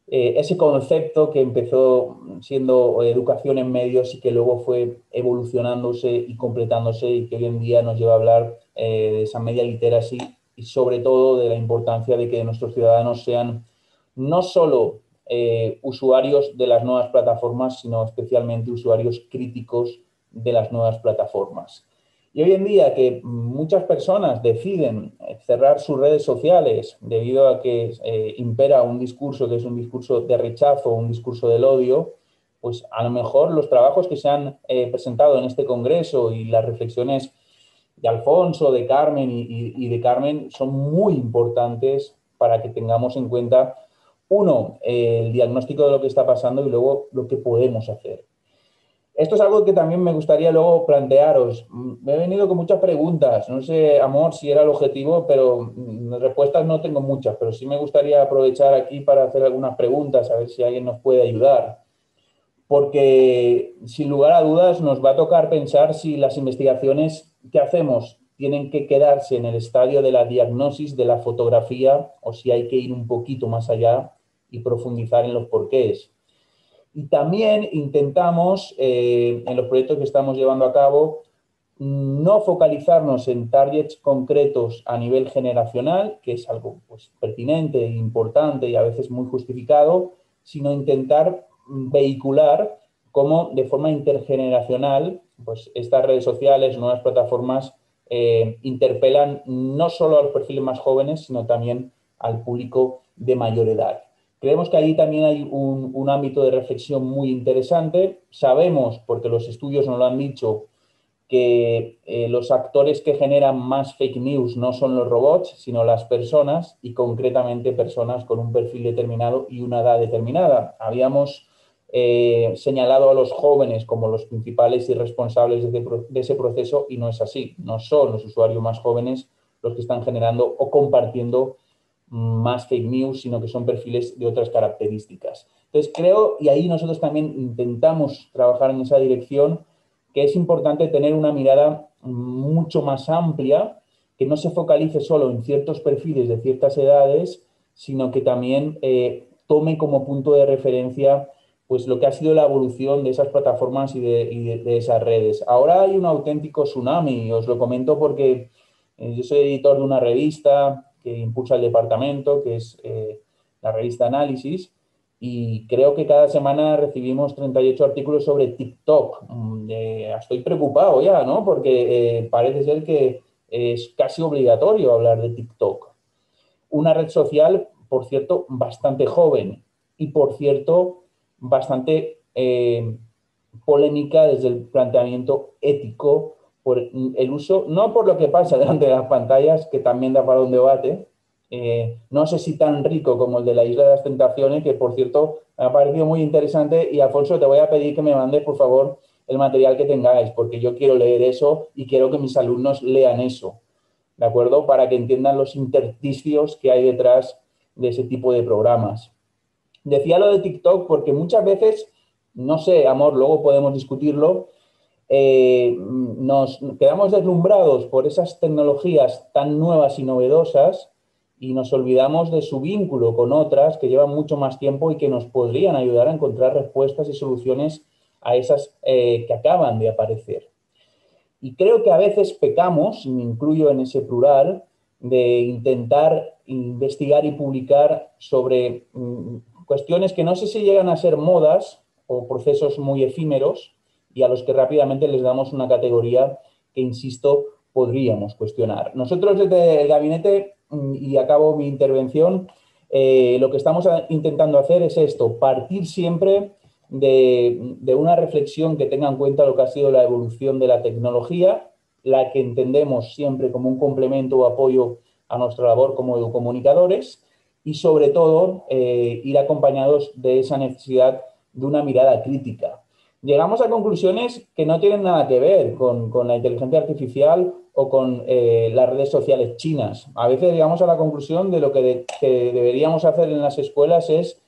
[SPEAKER 5] ese concepto que empezó siendo educación en medios y que luego fue evolucionándose y completándose y que hoy en día nos lleva a hablar de esa media literacy y sobre todo de la importancia de que nuestros ciudadanos sean no solo usuarios de las nuevas plataformas, sino especialmente usuarios críticos de las nuevas plataformas. Y hoy en día que muchas personas deciden cerrar sus redes sociales debido a que impera un discurso que es un discurso de rechazo, un discurso del odio, pues a lo mejor los trabajos que se han presentado en este congreso y las reflexiones de Alfonso, de Carmen y de Carmen son muy importantes para que tengamos en cuenta, uno, el diagnóstico de lo que está pasando y luego lo que podemos hacer. Esto es algo que también me gustaría luego plantearos. Me he venido con muchas preguntas. No sé, Amor, si era el objetivo, pero respuestas no tengo muchas. Pero sí me gustaría aprovechar aquí para hacer algunas preguntas, a ver si alguien nos puede ayudar. Porque, sin lugar a dudas, nos va a tocar pensar si las investigaciones que hacemos tienen que quedarse en el estadio de la diagnosis, de la fotografía, o si hay que ir un poquito más allá y profundizar en los porqués. Y también intentamos, en los proyectos que estamos llevando a cabo, no focalizarnos en targets concretos a nivel generacional, que es algo pues, pertinente, importante y a veces muy justificado, sino intentar vehicular cómo de forma intergeneracional pues, estas redes sociales, nuevas plataformas, interpelan no solo a los perfiles más jóvenes, sino también al público de mayor edad. Creemos que ahí también hay un ámbito de reflexión muy interesante. Sabemos, porque los estudios nos lo han dicho, que los actores que generan más fake news no son los robots, sino las personas y concretamente personas con un perfil determinado y una edad determinada. Habíamos señalado a los jóvenes como los principales y responsables de ese proceso y no es así. No son los usuarios más jóvenes los que están generando o compartiendo más fake news, sino que son perfiles de otras características. Entonces creo, y ahí nosotros también intentamos trabajar en esa dirección, que es importante tener una mirada mucho más amplia, que no se focalice solo en ciertos perfiles de ciertas edades, sino que también tome como punto de referencia pues, lo que ha sido la evolución de esas plataformas y de esas redes. Ahora hay un auténtico tsunami, os lo comento porque yo soy editor de una revista que impulsa el departamento, que es la revista Análisis, y creo que cada semana recibimos 38 artículos sobre TikTok. Estoy preocupado ya, ¿no? Porque parece ser que es casi obligatorio hablar de TikTok. Una red social, por cierto, bastante joven y, por cierto, bastante polémica desde el planteamiento ético por el uso, no por lo que pasa delante de las pantallas, que también da para un debate, no sé si tan rico como el de la Isla de las Tentaciones, que por cierto me ha parecido muy interesante, y Alfonso, te voy a pedir que me mandes por favor el material que tengáis, porque yo quiero leer eso y quiero que mis alumnos lean eso, ¿de acuerdo? Para que entiendan los intersticios que hay detrás de ese tipo de programas. Decía lo de TikTok porque muchas veces, no sé, Amor, luego podemos discutirlo, nos quedamos deslumbrados por esas tecnologías tan nuevas y novedosas y nos olvidamos de su vínculo con otras que llevan mucho más tiempo y que nos podrían ayudar a encontrar respuestas y soluciones a esas que acaban de aparecer. Y creo que a veces pecamos, y me incluyo en ese plural, de intentar investigar y publicar sobre cuestiones que no sé si llegan a ser modas o procesos muy efímeros y a los que rápidamente les damos una categoría que, insisto, podríamos cuestionar. Nosotros desde el gabinete, y acabo mi intervención, lo que estamos intentando hacer es esto, partir siempre de una reflexión que tenga en cuenta lo que ha sido la evolución de la tecnología, la que entendemos siempre como un complemento o apoyo a nuestra labor como educomunicadores y, sobre todo, ir acompañados de esa necesidad de una mirada crítica. Llegamos a conclusiones que no tienen nada que ver con la inteligencia artificial o con las redes sociales chinas. A veces llegamos a la conclusión de lo que deberíamos hacer en las escuelas es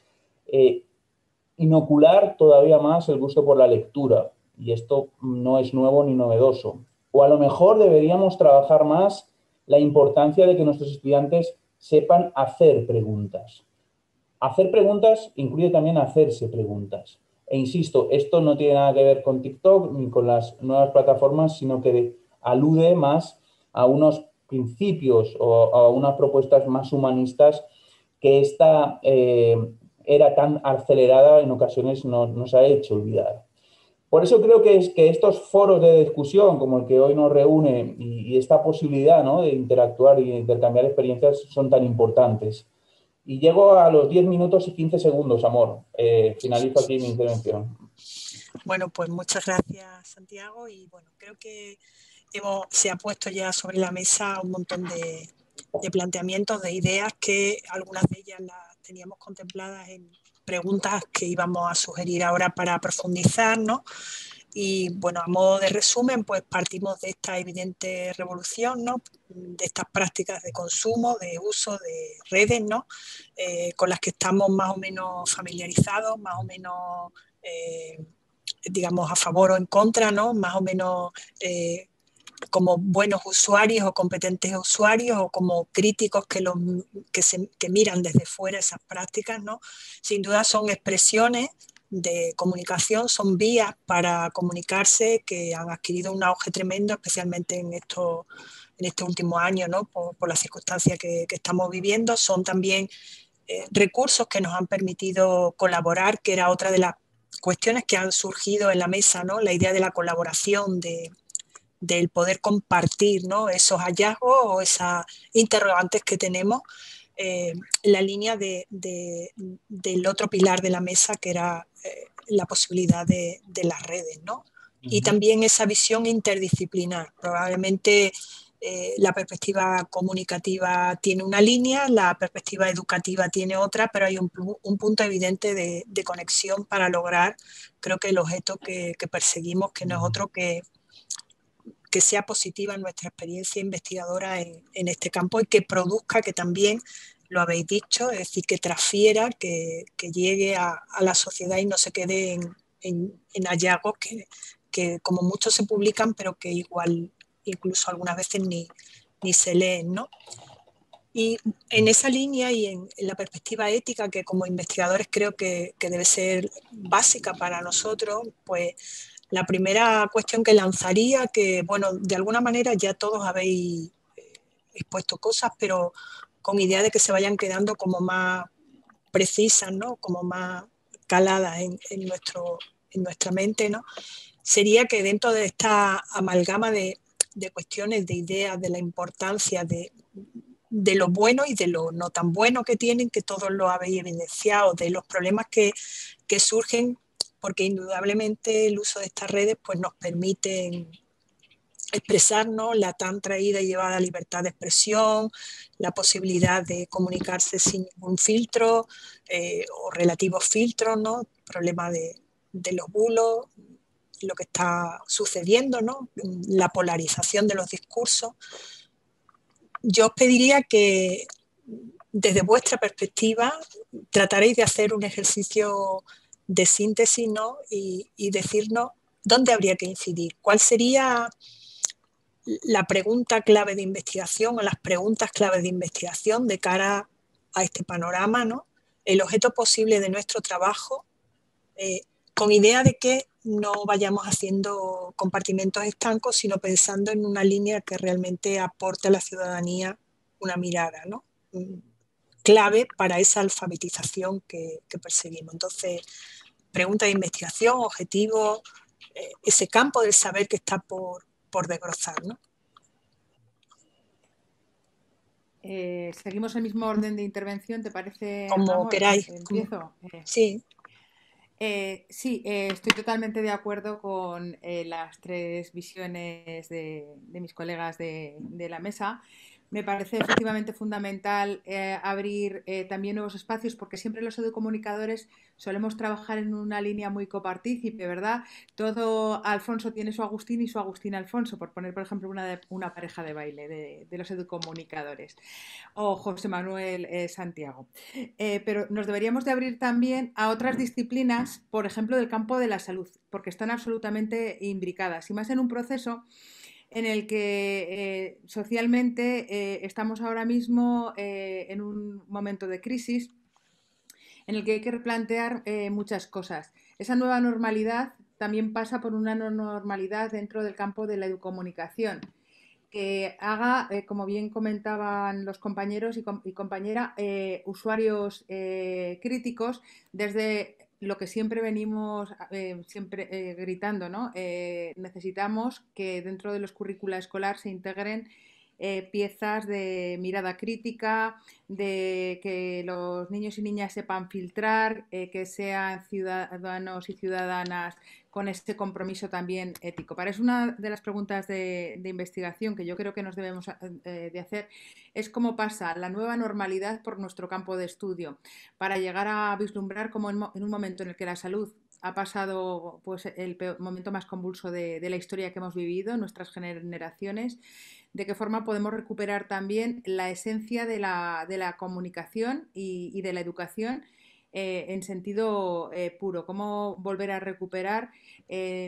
[SPEAKER 5] inocular todavía más el gusto por la lectura. Y esto no es nuevo ni novedoso. O a lo mejor deberíamos trabajar más la importancia de que nuestros estudiantes sepan hacer preguntas. Hacer preguntas incluye también hacerse preguntas. E insisto, esto no tiene nada que ver con TikTok ni con las nuevas plataformas, sino que alude más a unos principios o a unas propuestas más humanistas que esta era tan acelerada en ocasiones nos ha hecho olvidar. Por eso creo que estos foros de discusión, como el que hoy nos reúne, y esta posibilidad, ¿no?, de interactuar y de intercambiar experiencias son tan importantes. Y llego a los 10 minutos y 15 segundos, Amor. Finalizo aquí mi intervención.
[SPEAKER 1] Bueno, pues muchas gracias, Santiago. Y bueno, creo que se ha puesto ya sobre la mesa un montón de planteamientos, de ideas, que algunas de ellas las teníamos contempladas en preguntas que íbamos a sugerir ahora para profundizar, ¿no? Y bueno, a modo de resumen, pues partimos de esta evidente revolución, ¿no?, de estas prácticas de consumo, de uso de redes, ¿no?, con las que estamos más o menos familiarizados, más o menos, digamos, a favor o en contra, ¿no?, más o menos como buenos usuarios o competentes usuarios, o como críticos que miran desde fuera esas prácticas, ¿no? Sin duda son expresiones de comunicación, son vías para comunicarse que han adquirido un auge tremendo, especialmente en este último año, ¿no?, por las circunstancias que estamos viviendo. Son también recursos que nos han permitido colaborar, que era otra de las cuestiones que han surgido en la mesa, ¿no?, la idea de la colaboración, del poder compartir, ¿no?, esos hallazgos o esas interrogantes que tenemos, en la línea del otro pilar de la mesa, que era la posibilidad de las redes, ¿no? Y también esa visión interdisciplinar. Probablemente la perspectiva comunicativa tiene una línea, la perspectiva educativa tiene otra, pero hay un punto evidente de conexión para lograr, creo que el objeto que perseguimos, que no es otro que sea positiva nuestra experiencia investigadora en este campo, y que produzca, que también lo habéis dicho, es decir, que transfiera, que llegue a la sociedad y no se quede en hallazgos que como muchos se publican, pero que igual incluso algunas veces ni se leen, ¿no? Y en esa línea y en la perspectiva ética, que como investigadores creo que debe ser básica para nosotros, pues la primera cuestión que lanzaría, que bueno, de alguna manera ya todos habéis expuesto cosas, pero con idea de que se vayan quedando como más precisas, ¿no?, como más caladas en nuestra mente, ¿no?, sería que dentro de esta amalgama de cuestiones, de ideas, de la importancia de lo bueno y de lo no tan bueno que tienen, que todos lo habéis evidenciado, de los problemas que surgen, porque indudablemente el uso de estas redes pues nos permiten expresarnos, la tan traída y llevada libertad de expresión, la posibilidad de comunicarse sin ningún filtro o relativos filtros, ¿no?, el problema de los bulos, lo que está sucediendo, ¿no?, la polarización de los discursos. Yo os pediría que desde vuestra perspectiva trataréis de hacer un ejercicio de síntesis, ¿no?, y decirnos dónde habría que incidir, cuál sería la pregunta clave de investigación o las preguntas clave de investigación de cara a este panorama, ¿no? El objeto posible de nuestro trabajo, con idea de que no vayamos haciendo compartimentos estancos, sino pensando en una línea que realmente aporte a la ciudadanía una mirada, ¿no? Clave para esa alfabetización que perseguimos. Entonces, pregunta de investigación, objetivo, ese campo del saber que está por desbrozar, ¿no?
[SPEAKER 2] Seguimos el mismo orden de intervención, ¿te parece?
[SPEAKER 1] Como
[SPEAKER 2] Amor?
[SPEAKER 1] queráis.
[SPEAKER 2] ¿Empiezo?
[SPEAKER 1] Sí.
[SPEAKER 2] Sí, estoy totalmente de acuerdo con las tres visiones de mis colegas de la mesa. Me parece efectivamente fundamental abrir también nuevos espacios, porque siempre los educomunicadores solemos trabajar en una línea muy copartícipe, ¿verdad? Todo Alfonso tiene su Agustín y su Agustín Alfonso, por poner, por ejemplo, una pareja de baile de los educomunicadores, o José Manuel Santiago. Pero nos deberíamos de abrir también a otras disciplinas, por ejemplo, del campo de la salud, porque están absolutamente imbricadas, y más en un proceso en el que socialmente estamos ahora mismo en un momento de crisis en el que hay que replantear muchas cosas. Esa nueva normalidad también pasa por una normalidad dentro del campo de la educomunicación, que haga, como bien comentaban los compañeros y compañera, usuarios críticos desde lo que siempre venimos gritando, ¿no? Necesitamos que dentro de los currícula escolar se integren piezas de mirada crítica, de que los niños y niñas sepan filtrar, que sean ciudadanos y ciudadanas con este compromiso también ético. Para eso una de las preguntas de investigación que yo creo que nos debemos de hacer es cómo pasa la nueva normalidad por nuestro campo de estudio, para llegar a vislumbrar cómo en un momento en el que la salud ha pasado pues, el momento más convulso de la historia que hemos vivido, nuestras generaciones, de qué forma podemos recuperar también la esencia de la comunicación y de la educación en sentido puro, cómo volver a recuperar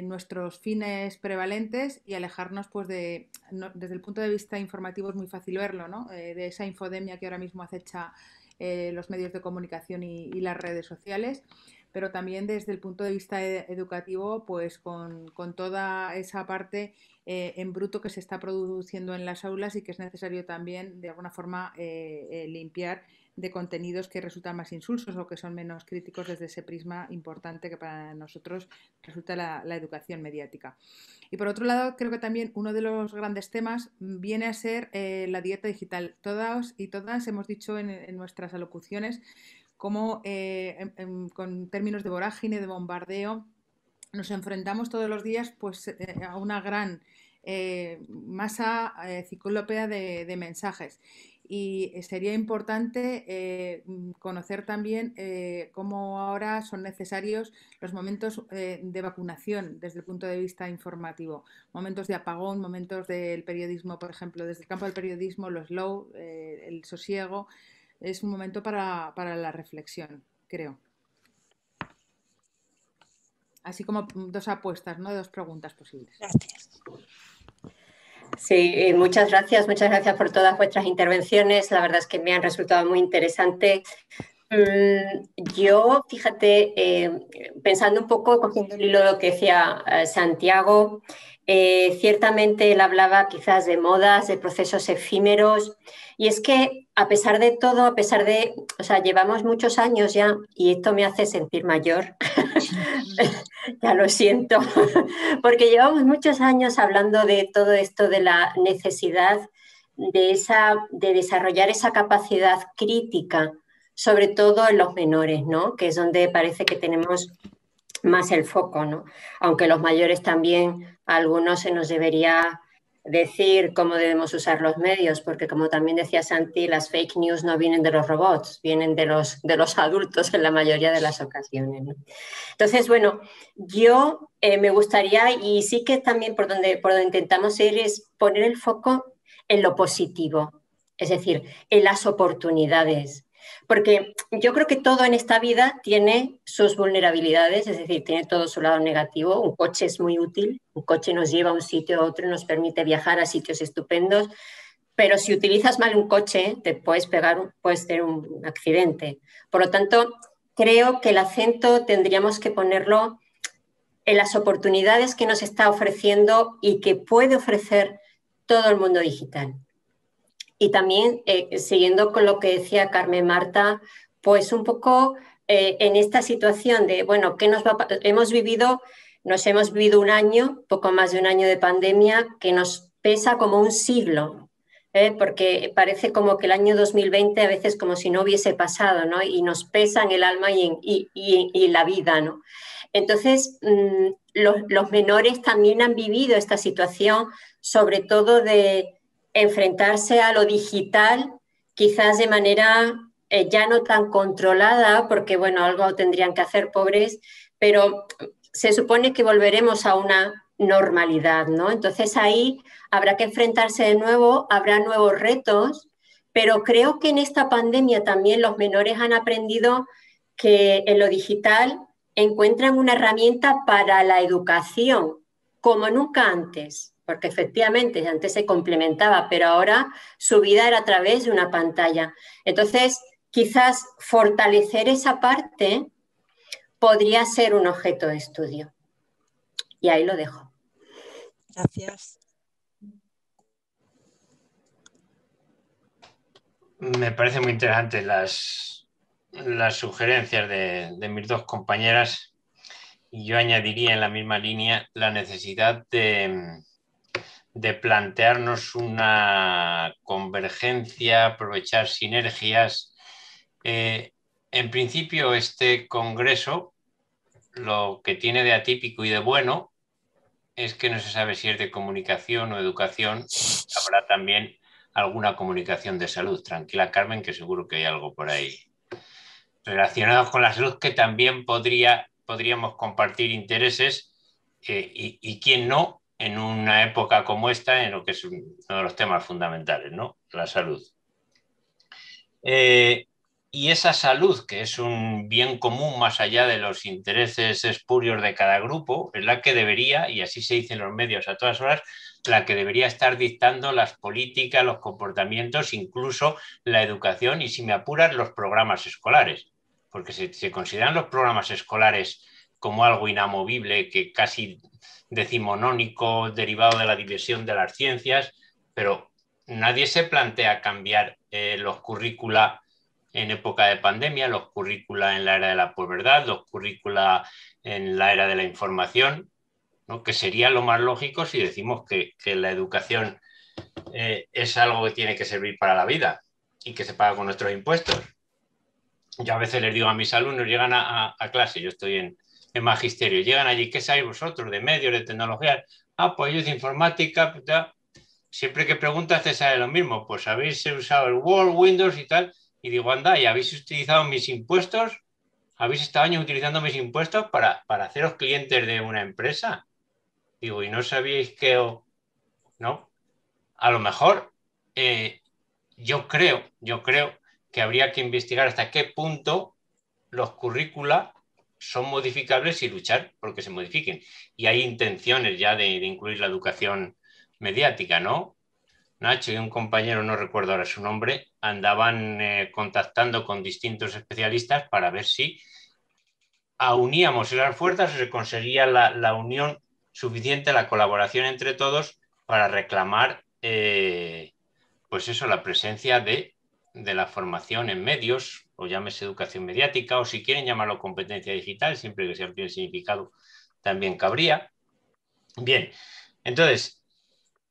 [SPEAKER 2] nuestros fines prevalentes y alejarnos pues desde el punto de vista informativo es muy fácil verlo, ¿no? De esa infodemia que ahora mismo acecha los medios de comunicación y las redes sociales, pero también desde el punto de vista educativo, pues con toda esa parte en bruto que se está produciendo en las aulas y que es necesario también, de alguna forma, limpiar de contenidos que resultan más insulsos o que son menos críticos desde ese prisma importante que para nosotros resulta la educación mediática. Y por otro lado, creo que también uno de los grandes temas viene a ser la dieta digital. Todas y todas hemos dicho en nuestras alocuciones cómo con términos de vorágine, de bombardeo, nos enfrentamos todos los días pues, a una gran masa ciclópea de mensajes. Y sería importante conocer también cómo ahora son necesarios los momentos de vacunación desde el punto de vista informativo, momentos de apagón, momentos del periodismo, por ejemplo, desde el campo del periodismo, lo slow, el sosiego, es un momento para la reflexión, creo. Así como dos apuestas, ¿no? Dos preguntas posibles.
[SPEAKER 1] Gracias.
[SPEAKER 3] Sí, muchas gracias por todas vuestras intervenciones. La verdad es que me han resultado muy interesantes. Yo, fíjate, pensando un poco, cogiendo el hilo de lo que decía Santiago, ciertamente él hablaba quizás de modas, de procesos efímeros, y es que a pesar de todo, o sea, llevamos muchos años ya, y esto me hace sentir mayor, ya lo siento, porque llevamos muchos años hablando de todo esto, de la necesidad de desarrollar esa capacidad crítica, sobre todo en los menores, ¿no? Que es donde parece que tenemos más el foco, ¿no? Aunque los mayores también, a algunos se nos debería decir cómo debemos usar los medios, porque como también decía Santi, las fake news no vienen de los robots, vienen de los adultos en la mayoría de las ocasiones, ¿no? Entonces, bueno, yo me gustaría, y sí que también por donde intentamos ir, es poner el foco en lo positivo, es decir, en las oportunidades. Porque yo creo que todo en esta vida tiene sus vulnerabilidades, es decir, tiene todo su lado negativo. Un coche es muy útil, un coche nos lleva a un sitio a otro, nos permite viajar a sitios estupendos, pero si utilizas mal un coche te puedes tener un accidente. Por lo tanto, creo que el acento tendríamos que ponerlo en las oportunidades que nos está ofreciendo y que puede ofrecer todo el mundo digital. Y también, siguiendo con lo que decía Carmen Marta, pues un poco en esta situación de, bueno, ¿qué nos hemos vivido un año, poco más de un año de pandemia, que nos pesa como un siglo, porque parece como que el año 2020 a veces como si no hubiese pasado, ¿no? Y nos pesa en el alma y en la vida, ¿no? Entonces, los menores también han vivido esta situación, sobre todo de enfrentarse a lo digital, quizás de manera ya no tan controlada, porque bueno, algo tendrían que hacer, pobres, pero se supone que volveremos a una normalidad, ¿no? Entonces ahí habrá que enfrentarse de nuevo, habrá nuevos retos, pero creo que en esta pandemia también los menores han aprendido que en lo digital encuentran una herramienta para la educación, como nunca antes, porque efectivamente antes se complementaba, pero ahora su vida era a través de una pantalla. Entonces, quizás fortalecer esa parte podría ser un objeto de estudio. Y ahí lo dejo.
[SPEAKER 1] Gracias.
[SPEAKER 4] Me parece muy interesante las sugerencias de mis dos compañeras, y yo añadiría en la misma línea la necesidad de plantearnos una convergencia, aprovechar sinergias. En principio, este congreso lo que tiene de atípico y de bueno es que no se sabe si es de comunicación o educación. Habrá también alguna comunicación de salud. Tranquila, Carmen, que seguro que hay algo por ahí relacionado con la salud que también podríamos compartir intereses y quién no, en una época como esta, en lo que es uno de los temas fundamentales, ¿no? La salud. Y esa salud, que es un bien común más allá de los intereses espurios de cada grupo, es la que debería, y así se dice en los medios a todas horas, la que debería estar dictando las políticas, los comportamientos, incluso la educación y, si me apuras, los programas escolares. Porque se consideran los programas escolares como algo inamovible, que casi decimonónico, derivado de la división de las ciencias, pero nadie se plantea cambiar los currícula en época de pandemia, los currícula en la era de la posverdad, los currícula en la era de la información, ¿no? Que sería lo más lógico si decimos que la educación es algo que tiene que servir para la vida y que se paga con nuestros impuestos. Yo a veces les digo a mis alumnos, llegan a clase, yo estoy en magisterio, llegan allí, ¿qué sabéis vosotros de medios, de tecnología? Ah, pues yo de informática, siempre que preguntas te sale lo mismo, pues habéis usado el Word, Windows y tal, y digo, anda, ¿y habéis utilizado mis impuestos? ¿Habéis estado años utilizando mis impuestos para haceros clientes de una empresa? Digo, ¿y no sabíais que no? A lo mejor yo creo que habría que investigar hasta qué punto los currícula son modificables y luchar porque se modifiquen. Y hay intenciones ya de incluir la educación mediática, ¿no? Nacho y un compañero, no recuerdo ahora su nombre, andaban contactando con distintos especialistas para ver si uníamos las fuerzas o se conseguía la unión suficiente, la colaboración entre todos para reclamar pues eso, la presencia de la formación en medios, o llámese educación mediática, o si quieren llamarlo competencia digital, siempre que sea el significado también cabría. Bien, entonces,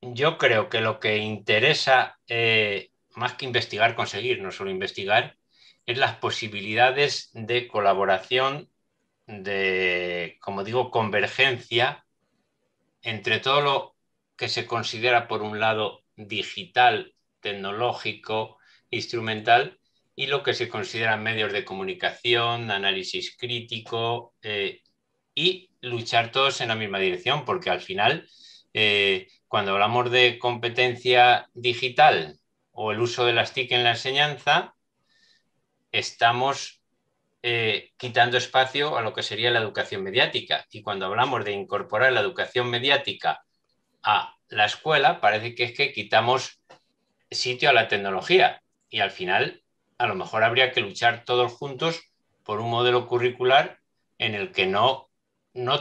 [SPEAKER 4] yo creo que lo que interesa, más que investigar, conseguir, no solo investigar, es las posibilidades de colaboración, de, como digo, convergencia entre todo lo que se considera, por un lado, digital, tecnológico, instrumental, y lo que se considera medios de comunicación, análisis crítico, y luchar todos en la misma dirección, porque al final, cuando hablamos de competencia digital o el uso de las TIC en la enseñanza, estamos quitando espacio a lo que sería la educación mediática. Y cuando hablamos de incorporar la educación mediática a la escuela, parece que es que quitamos sitio a la tecnología. Y al final, a lo mejor habría que luchar todos juntos por un modelo curricular en el que no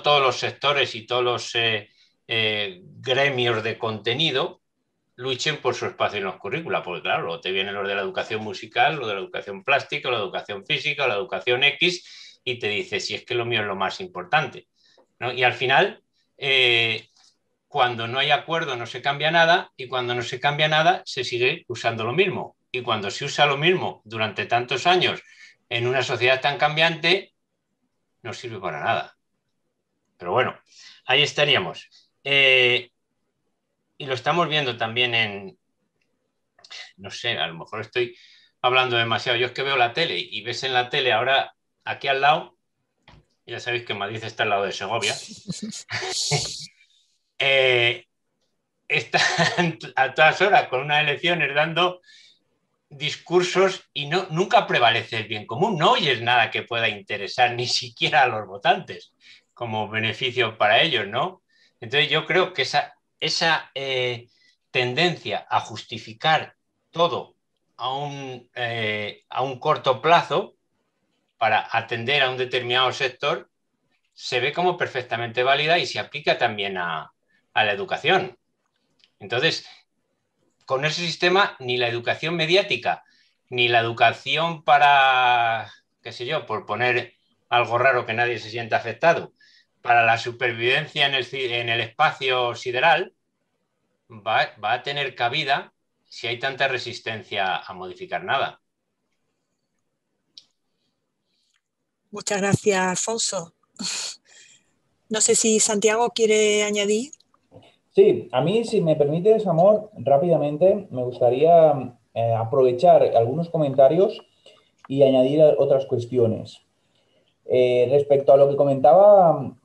[SPEAKER 4] todos los sectores y todos los gremios de contenido luchen por su espacio en los currículas, porque claro, luego te vienen los de la educación musical, lo de la educación plástica, la educación física, la educación X, y te dice, si es que lo mío es lo más importante, ¿no? Y al final, cuando no hay acuerdo no se cambia nada, y cuando no se cambia nada se sigue usando lo mismo. Y cuando se usa lo mismo durante tantos años en una sociedad tan cambiante, no sirve para nada. Pero bueno, ahí estaríamos. Y lo estamos viendo también en, no sé, a lo mejor estoy hablando demasiado. Yo es que veo la tele y ves en la tele ahora, aquí al lado, ya sabéis que Madrid está al lado de Segovia, están a todas horas con unas elecciones dando discursos y nunca prevalece el bien común. No oyes nada que pueda interesar ni siquiera a los votantes como beneficio para ellos, ¿no? Entonces yo creo que esa tendencia a justificar todo a un corto plazo para atender a un determinado sector se ve como perfectamente válida y se aplica también a la educación. Entonces, con ese sistema, ni la educación mediática, ni la educación para, qué sé yo, por poner algo raro que nadie se sienta afectado, para la supervivencia en el espacio sideral, va a tener cabida si hay tanta resistencia a modificar nada.
[SPEAKER 1] Muchas gracias, Alfonso. No sé si Santiago quiere añadir.
[SPEAKER 5] Sí, a mí, si me permites, Amor, rápidamente me gustaría aprovechar algunos comentarios y añadir otras cuestiones. Respecto a lo que comentaba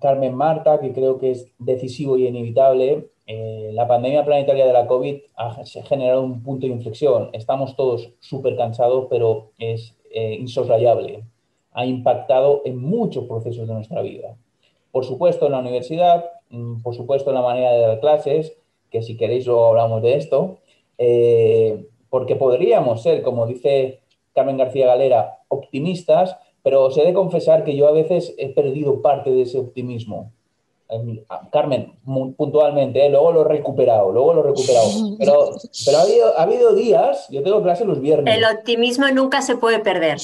[SPEAKER 5] Carmen Marta, que creo que es decisivo y inevitable, la pandemia planetaria de la COVID ha generado un punto de inflexión. Estamos todos súper cansados, pero es insoslayable. Ha impactado en muchos procesos de nuestra vida. Por supuesto, en la universidad, por supuesto, en la manera de dar clases, que si queréis luego hablamos de esto, porque podríamos ser, como dice Carmen García Galera, optimistas, pero os he de confesar que yo a veces he perdido parte de ese optimismo. Carmen, puntualmente, luego lo he recuperado. Pero ha habido días, yo tengo clase los viernes.
[SPEAKER 3] El optimismo nunca se puede perder.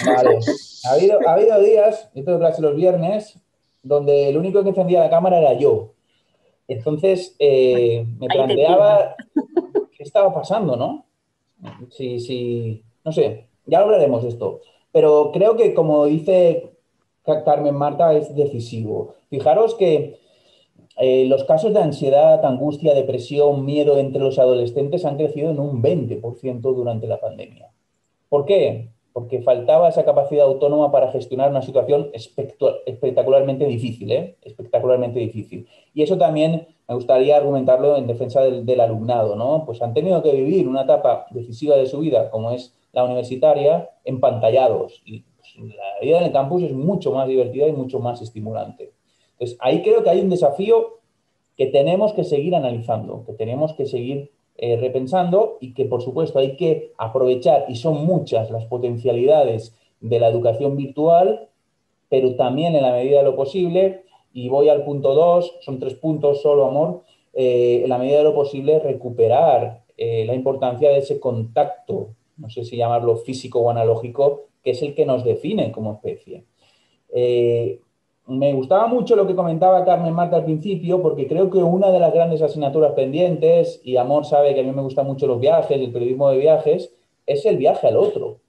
[SPEAKER 5] Vale. Ha habido días, yo tengo clase los viernes, donde el único que encendía la cámara era yo. Entonces, me planteaba qué estaba pasando, ¿no? No sé, ya hablaremos de esto. Pero creo que, como dice Carmen Marta, es decisivo. Fijaros que los casos de ansiedad, angustia, depresión, miedo entre los adolescentes han crecido en un 20% durante la pandemia. ¿Por qué? Porque faltaba esa capacidad autónoma para gestionar una situación espectacularmente difícil, espectacularmente difícil. Y eso también me gustaría argumentarlo en defensa del alumnado, ¿no? Pues han tenido que vivir una etapa decisiva de su vida, como es la universitaria, empantallados. Y pues, la vida en el campus es mucho más divertida y mucho más estimulante. Entonces, ahí creo que hay un desafío que tenemos que seguir analizando, que tenemos que seguir repensando y que, por supuesto, hay que aprovechar, y son muchas las potencialidades de la educación virtual, pero también en la medida de lo posible, y voy al punto 2, son 3 puntos solo, Amor, en la medida de lo posible recuperar la importancia de ese contacto, no sé si llamarlo físico o analógico, que es el que nos define como especie. Me gustaba mucho lo que comentaba Carmen Marta al principio, porque creo que una de las grandes asignaturas pendientes, y Amor sabe que a mí me gustan mucho los viajes, el periodismo de viajes, es el viaje al otro.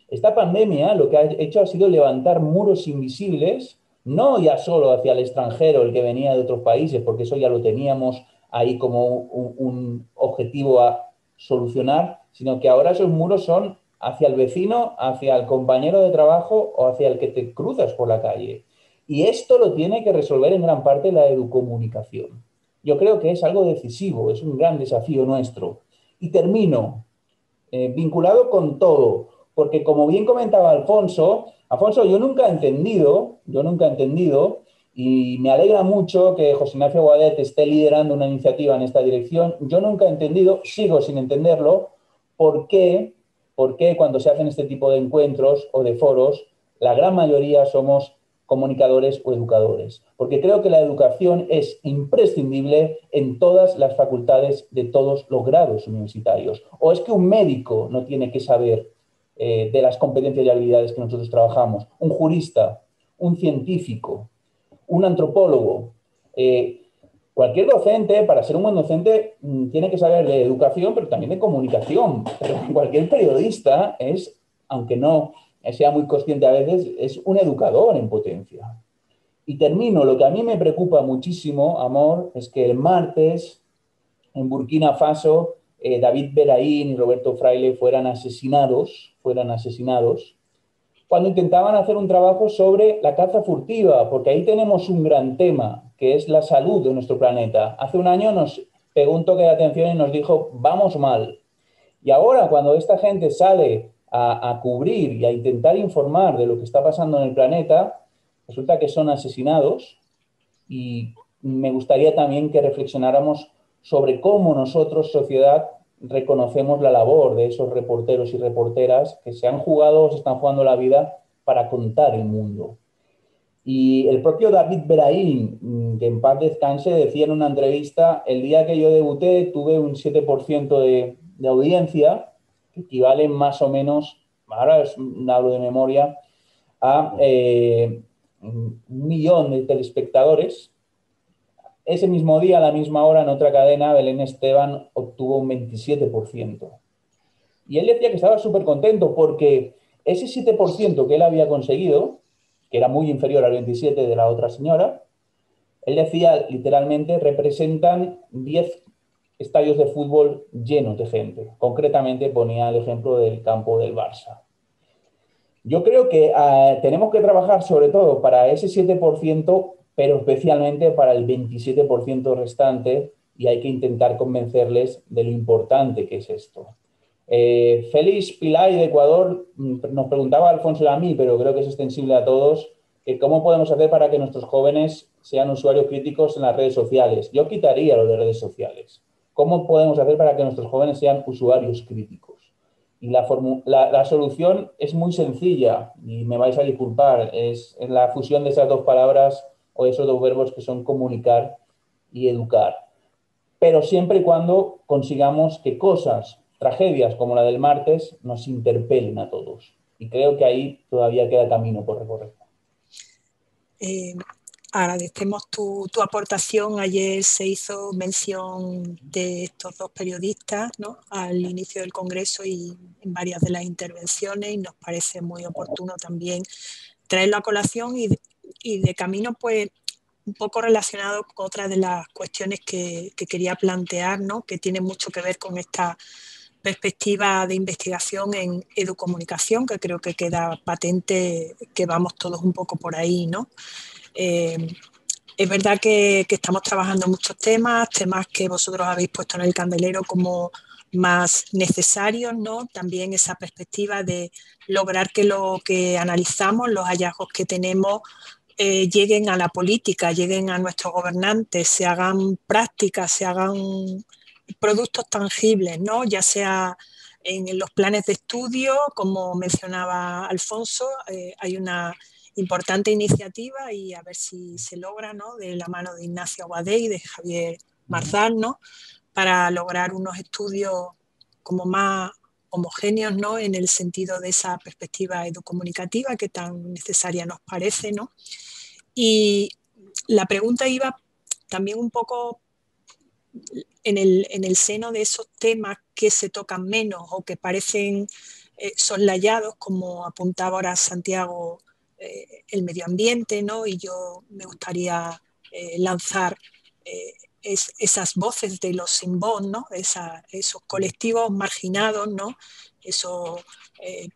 [SPEAKER 5] Esta pandemia lo que ha hecho ha sido levantar muros invisibles, no ya solo hacia el extranjero, el que venía de otros países, porque eso ya lo teníamos ahí como un objetivo a solucionar, sino que ahora esos muros son hacia el vecino, hacia el compañero de trabajo o hacia el que te cruzas por la calle. Y esto lo tiene que resolver en gran parte la educomunicación. Yo creo que es algo decisivo, es un gran desafío nuestro. Y termino, vinculado con todo, porque como bien comentaba Alfonso, yo nunca he entendido, y me alegra mucho que José Ignacio Guadet esté liderando una iniciativa en esta dirección, yo nunca he entendido, sigo sin entenderlo, por qué cuando se hacen este tipo de encuentros o de foros, la gran mayoría somos comunicadores o educadores, porque creo que la educación es imprescindible en todas las facultades de todos los grados universitarios. ¿O es que un médico no tiene que saber de las competencias y habilidades que nosotros trabajamos? Un jurista, un científico, un antropólogo. Cualquier docente, para ser un buen docente, tiene que saber de educación, pero también de comunicación. Pero cualquier periodista es, aunque no sea muy consciente a veces, es un educador en potencia. Y termino, lo que a mí me preocupa muchísimo, Amor, es que el martes en Burkina Faso David Beraín y Roberto Fraile fueran asesinados cuando intentaban hacer un trabajo sobre la caza furtiva, porque ahí tenemos un gran tema, que es la salud de nuestro planeta. Hace un año nos pegó un toque de atención y nos dijo, vamos mal. Y ahora, cuando esta gente sale a cubrir y a intentar informar de lo que está pasando en el planeta, resulta que son asesinados, y me gustaría también que reflexionáramos sobre cómo nosotros, sociedad, reconocemos la labor de esos reporteros y reporteras que se han jugado o se están jugando la vida para contar el mundo. Y el propio David Beraín, que en paz descanse, decía en una entrevista, el día que yo debuté tuve un 7% de audiencia, que equivale más o menos, ahora hablo de memoria, a 1.000.000 de telespectadores. Ese mismo día, a la misma hora, en otra cadena, Belén Esteban obtuvo un 27%. Y él decía que estaba súper contento porque ese 7% que él había conseguido, que era muy inferior al 27% de la otra señora, él decía literalmente representan 10 estadios de fútbol llenos de gente. Concretamente ponía el ejemplo del campo del Barça. Yo creo que tenemos que trabajar sobre todo para ese 7%, pero especialmente para el 27% restante, y hay que intentar convencerles de lo importante que es esto. Félix Pilay de Ecuador nos preguntaba a Alfonso y a mí, pero creo que es extensible a todos, ¿cómo podemos hacer para que nuestros jóvenes sean usuarios críticos en las redes sociales? Yo quitaría lo de redes sociales. ¿Cómo podemos hacer para que nuestros jóvenes sean usuarios críticos? Y la solución es muy sencilla, y me vais a disculpar, es la fusión de esas dos palabras o esos dos verbos que son comunicar y educar. Pero siempre y cuando consigamos que tragedias como la del martes, nos interpelen a todos. Y creo que ahí todavía queda camino por recorrer.
[SPEAKER 1] Agradecemos tu aportación. Ayer se hizo mención de estos dos periodistas, ¿no?, al inicio del Congreso y en varias de las intervenciones, y nos parece muy oportuno también traerlo a colación y de camino, pues, un poco relacionado con otra de las cuestiones que quería plantear, ¿no?, que tiene mucho que ver con esta perspectiva de investigación en educomunicación, que creo que queda patente que vamos todos un poco por ahí, ¿no? Es verdad que estamos trabajando muchos temas que vosotros habéis puesto en el candelero como más necesarios, ¿no? También esa perspectiva de lograr que lo que analizamos, los hallazgos que tenemos, lleguen a la política, lleguen a nuestros gobernantes, se hagan prácticas, se hagan productos tangibles, ¿no? Ya sea en los planes de estudio, como mencionaba Alfonso, hay una importante iniciativa, y a ver si se logra, ¿no?, de la mano de Ignacio Guadet y de Javier Marzal, ¿no?, para lograr unos estudios como más homogéneos, ¿no?, en el sentido de esa perspectiva educomunicativa que tan necesaria nos parece, ¿no? Y la pregunta iba también un poco en el seno de esos temas que se tocan menos o que parecen soslayados, como apuntaba ahora Santiago, el medio ambiente, ¿no? Y yo me gustaría lanzar esas voces de los sin voz, ¿no? Esos colectivos marginados, ¿no? Esos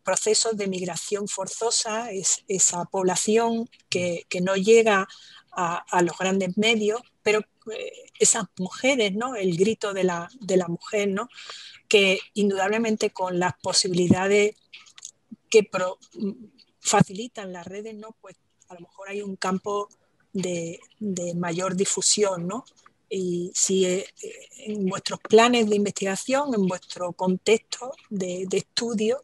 [SPEAKER 1] procesos de migración forzosa, esa población que no llega a los grandes medios, pero esas mujeres, ¿no?, el grito de la mujer, ¿no?, que indudablemente con las posibilidades facilitan las redes, ¿no? Pues a lo mejor hay un campo de mayor difusión, ¿no? Y si en vuestros planes de investigación, en vuestro contexto de estudio,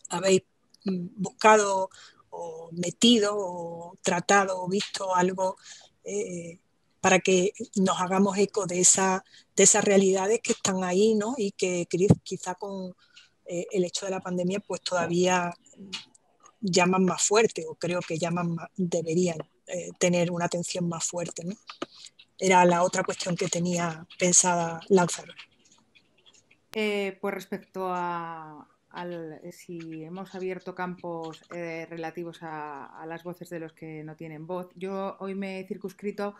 [SPEAKER 1] habéis buscado o metido o tratado o visto algo para que nos hagamos eco de esas realidades que están ahí, ¿no? Y que quizá con el hecho de la pandemia pues todavía llaman más fuerte, o creo que deberían tener una atención más fuerte, ¿no? Era la otra cuestión que tenía pensada lanzar.
[SPEAKER 2] Pues respecto a si hemos abierto campos relativos a las voces de los que no tienen voz, yo hoy me he circunscrito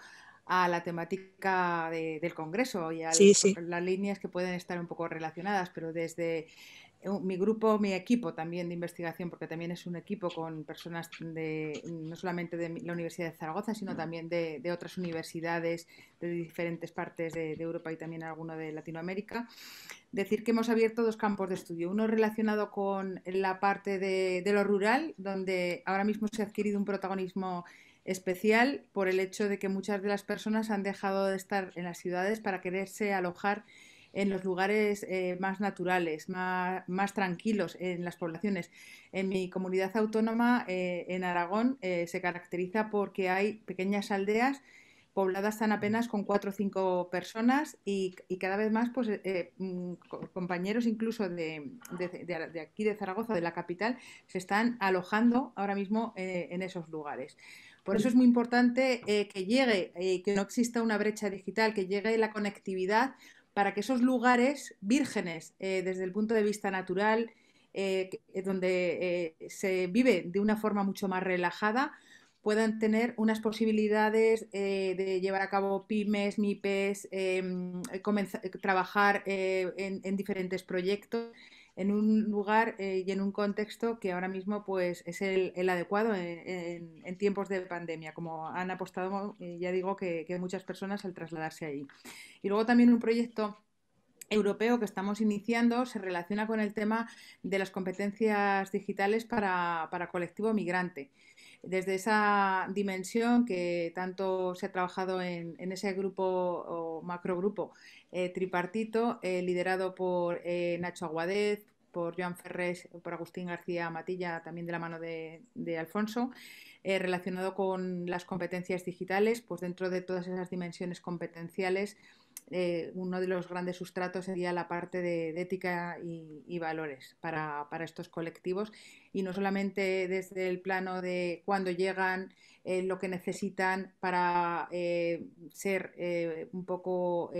[SPEAKER 2] a la temática del Congreso y a las líneas que pueden estar un poco relacionadas, pero desde mi grupo, mi equipo también de investigación, porque también es un equipo con personas no solamente de la Universidad de Zaragoza, sino también de otras universidades de diferentes partes de Europa y también alguno de Latinoamérica. Decir que hemos abierto dos campos de estudio, uno relacionado con la parte de lo rural, donde ahora mismo se ha adquirido un protagonismo especial por el hecho de que muchas de las personas han dejado de estar en las ciudades para quererse alojar en los lugares más naturales, más tranquilos en las poblaciones. En mi comunidad autónoma, en Aragón, se caracteriza porque hay pequeñas aldeas pobladas tan apenas con 4 o 5 personas y cada vez más pues, compañeros incluso de aquí de Zaragoza, de la capital, se están alojando ahora mismo en esos lugares. Por eso es muy importante que llegue, que no exista una brecha digital, que llegue la conectividad para que esos lugares vírgenes desde el punto de vista natural, donde se vive de una forma mucho más relajada, puedan tener unas posibilidades de llevar a cabo pymes, MIPES, trabajar en diferentes proyectos en un lugar y en un contexto que ahora mismo pues, es el adecuado en tiempos de pandemia, como han apostado, ya digo, que muchas personas al trasladarse ahí. Y luego también un proyecto europeo que estamos iniciando se relaciona con el tema de las competencias digitales para colectivo migrante. Desde esa dimensión que tanto se ha trabajado en ese grupo o macrogrupo tripartito, liderado por Nacho Aguadez, por Joan Ferrés, por Agustín García Matilla, también de la mano de Alfonso, relacionado con las competencias digitales, pues dentro de todas esas dimensiones competenciales, uno de los grandes sustratos sería la parte de ética y valores para estos colectivos, y no solamente desde el plano de cuándo llegan, lo que necesitan para ser un poco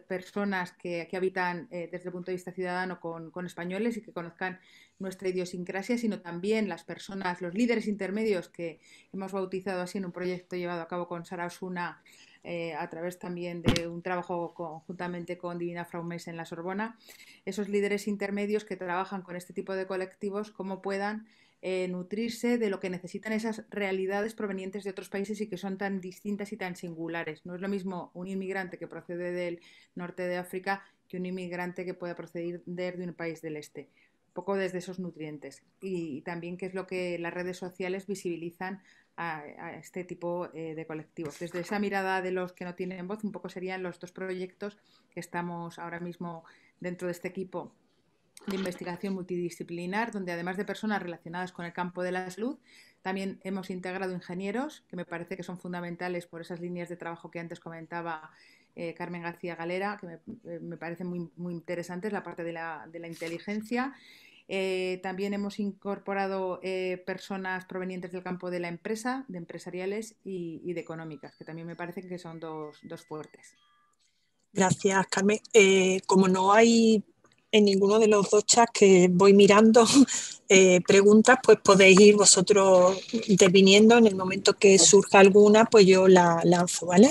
[SPEAKER 2] personas que habitan desde el punto de vista ciudadano con españoles y que conozcan nuestra idiosincrasia, sino también las personas, los líderes intermedios que hemos bautizado así en un proyecto llevado a cabo con Sara Osuna, a través también de un trabajo conjuntamente con Divina Fraumes en la Sorbona, esos líderes intermedios que trabajan con este tipo de colectivos, cómo puedan nutrirse de lo que necesitan esas realidades provenientes de otros países y que son tan distintas y tan singulares. No es lo mismo un inmigrante que procede del norte de África que un inmigrante que pueda proceder de un país del este. Un poco desde esos nutrientes. Y también qué es lo que las redes sociales visibilizan a este tipo de colectivos. Desde esa mirada de los que no tienen voz, un poco serían los dos proyectos que estamos ahora mismo dentro de este equipo de investigación multidisciplinar, donde además de personas relacionadas con el campo de la salud, también hemos integrado ingenieros, que me parece que son fundamentales por esas líneas de trabajo que antes comentaba Carmen García Galera, que me parecen muy interesantes, la parte de la inteligencia. También hemos incorporado personas provenientes del campo de la empresa, de empresariales y de económicas, que también me parece que son dos fuertes.
[SPEAKER 1] Gracias, Carmen. Como no hay en ninguno de los dos chats que voy mirando preguntas, pues podéis ir vosotros interviniendo. En el momento que surja alguna, pues yo la lanzo, ¿vale?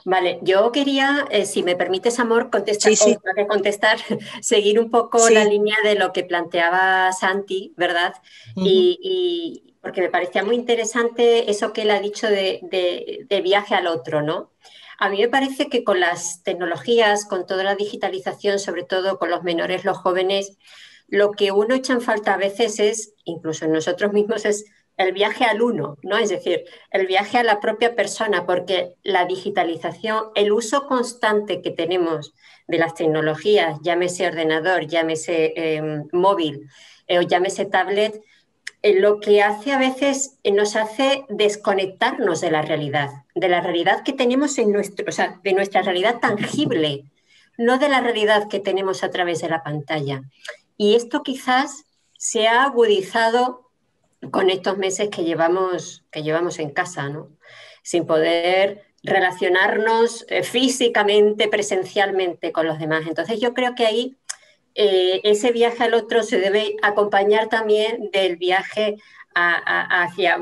[SPEAKER 3] Vale, yo quería, si me permites, Amor, contestar, seguir un poco la línea de lo que planteaba Santi, ¿verdad? Y porque me parecía muy interesante eso que él ha dicho de viaje al otro, ¿no? A mí me parece que con las tecnologías, con toda la digitalización, sobre todo con los menores, los jóvenes, lo que uno echa en falta a veces es, incluso en nosotros mismos, es el viaje al uno, ¿no? Es decir, el viaje a la propia persona, porque la digitalización, el uso constante que tenemos de las tecnologías, llámese ordenador, llámese móvil o llámese tablet, lo que hace a veces nos hace desconectarnos de la realidad que tenemos en nuestro, o sea, de nuestra realidad tangible, no de la realidad que tenemos a través de la pantalla. Y esto quizás se ha agudizado con estos meses que llevamos en casa, ¿no? Sin poder relacionarnos físicamente, presencialmente con los demás. Entonces yo creo que ahí ese viaje al otro se debe acompañar también del viaje hacia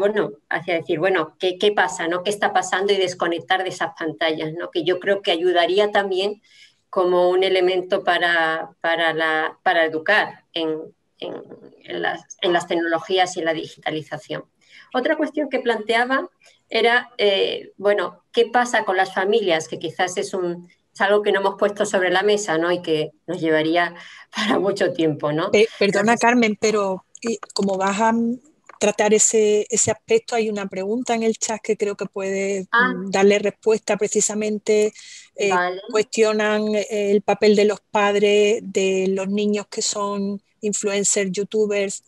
[SPEAKER 3] decir, bueno, ¿qué pasa? ¿No? ¿Qué está pasando? Y desconectar de esas pantallas, ¿no? Que yo creo que ayudaría también como un elemento para educar en las tecnologías y en la digitalización. Otra cuestión que planteaba era, bueno, ¿qué pasa con las familias? Que quizás es algo que no hemos puesto sobre la mesa, ¿no? Y que nos llevaría para mucho tiempo, ¿no?
[SPEAKER 1] Perdona, Carmen, pero como vas a tratar ese aspecto, hay una pregunta en el chat que creo que puede darle respuesta precisamente.
[SPEAKER 3] Vale.
[SPEAKER 1] Cuestionan el papel de los padres, de los niños que son influencers, youtubers,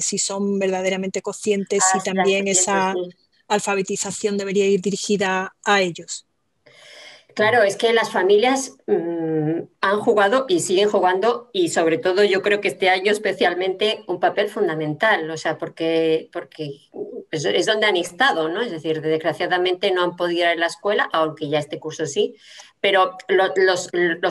[SPEAKER 1] si son verdaderamente conscientes, si también esa alfabetización debería ir dirigida a ellos.
[SPEAKER 3] Claro, es que las familias han jugado y siguen jugando, y sobre todo yo creo que este año especialmente, un papel fundamental, o sea, porque es donde han estado, ¿no? Es decir, desgraciadamente no han podido ir a la escuela, aunque ya este curso sí, pero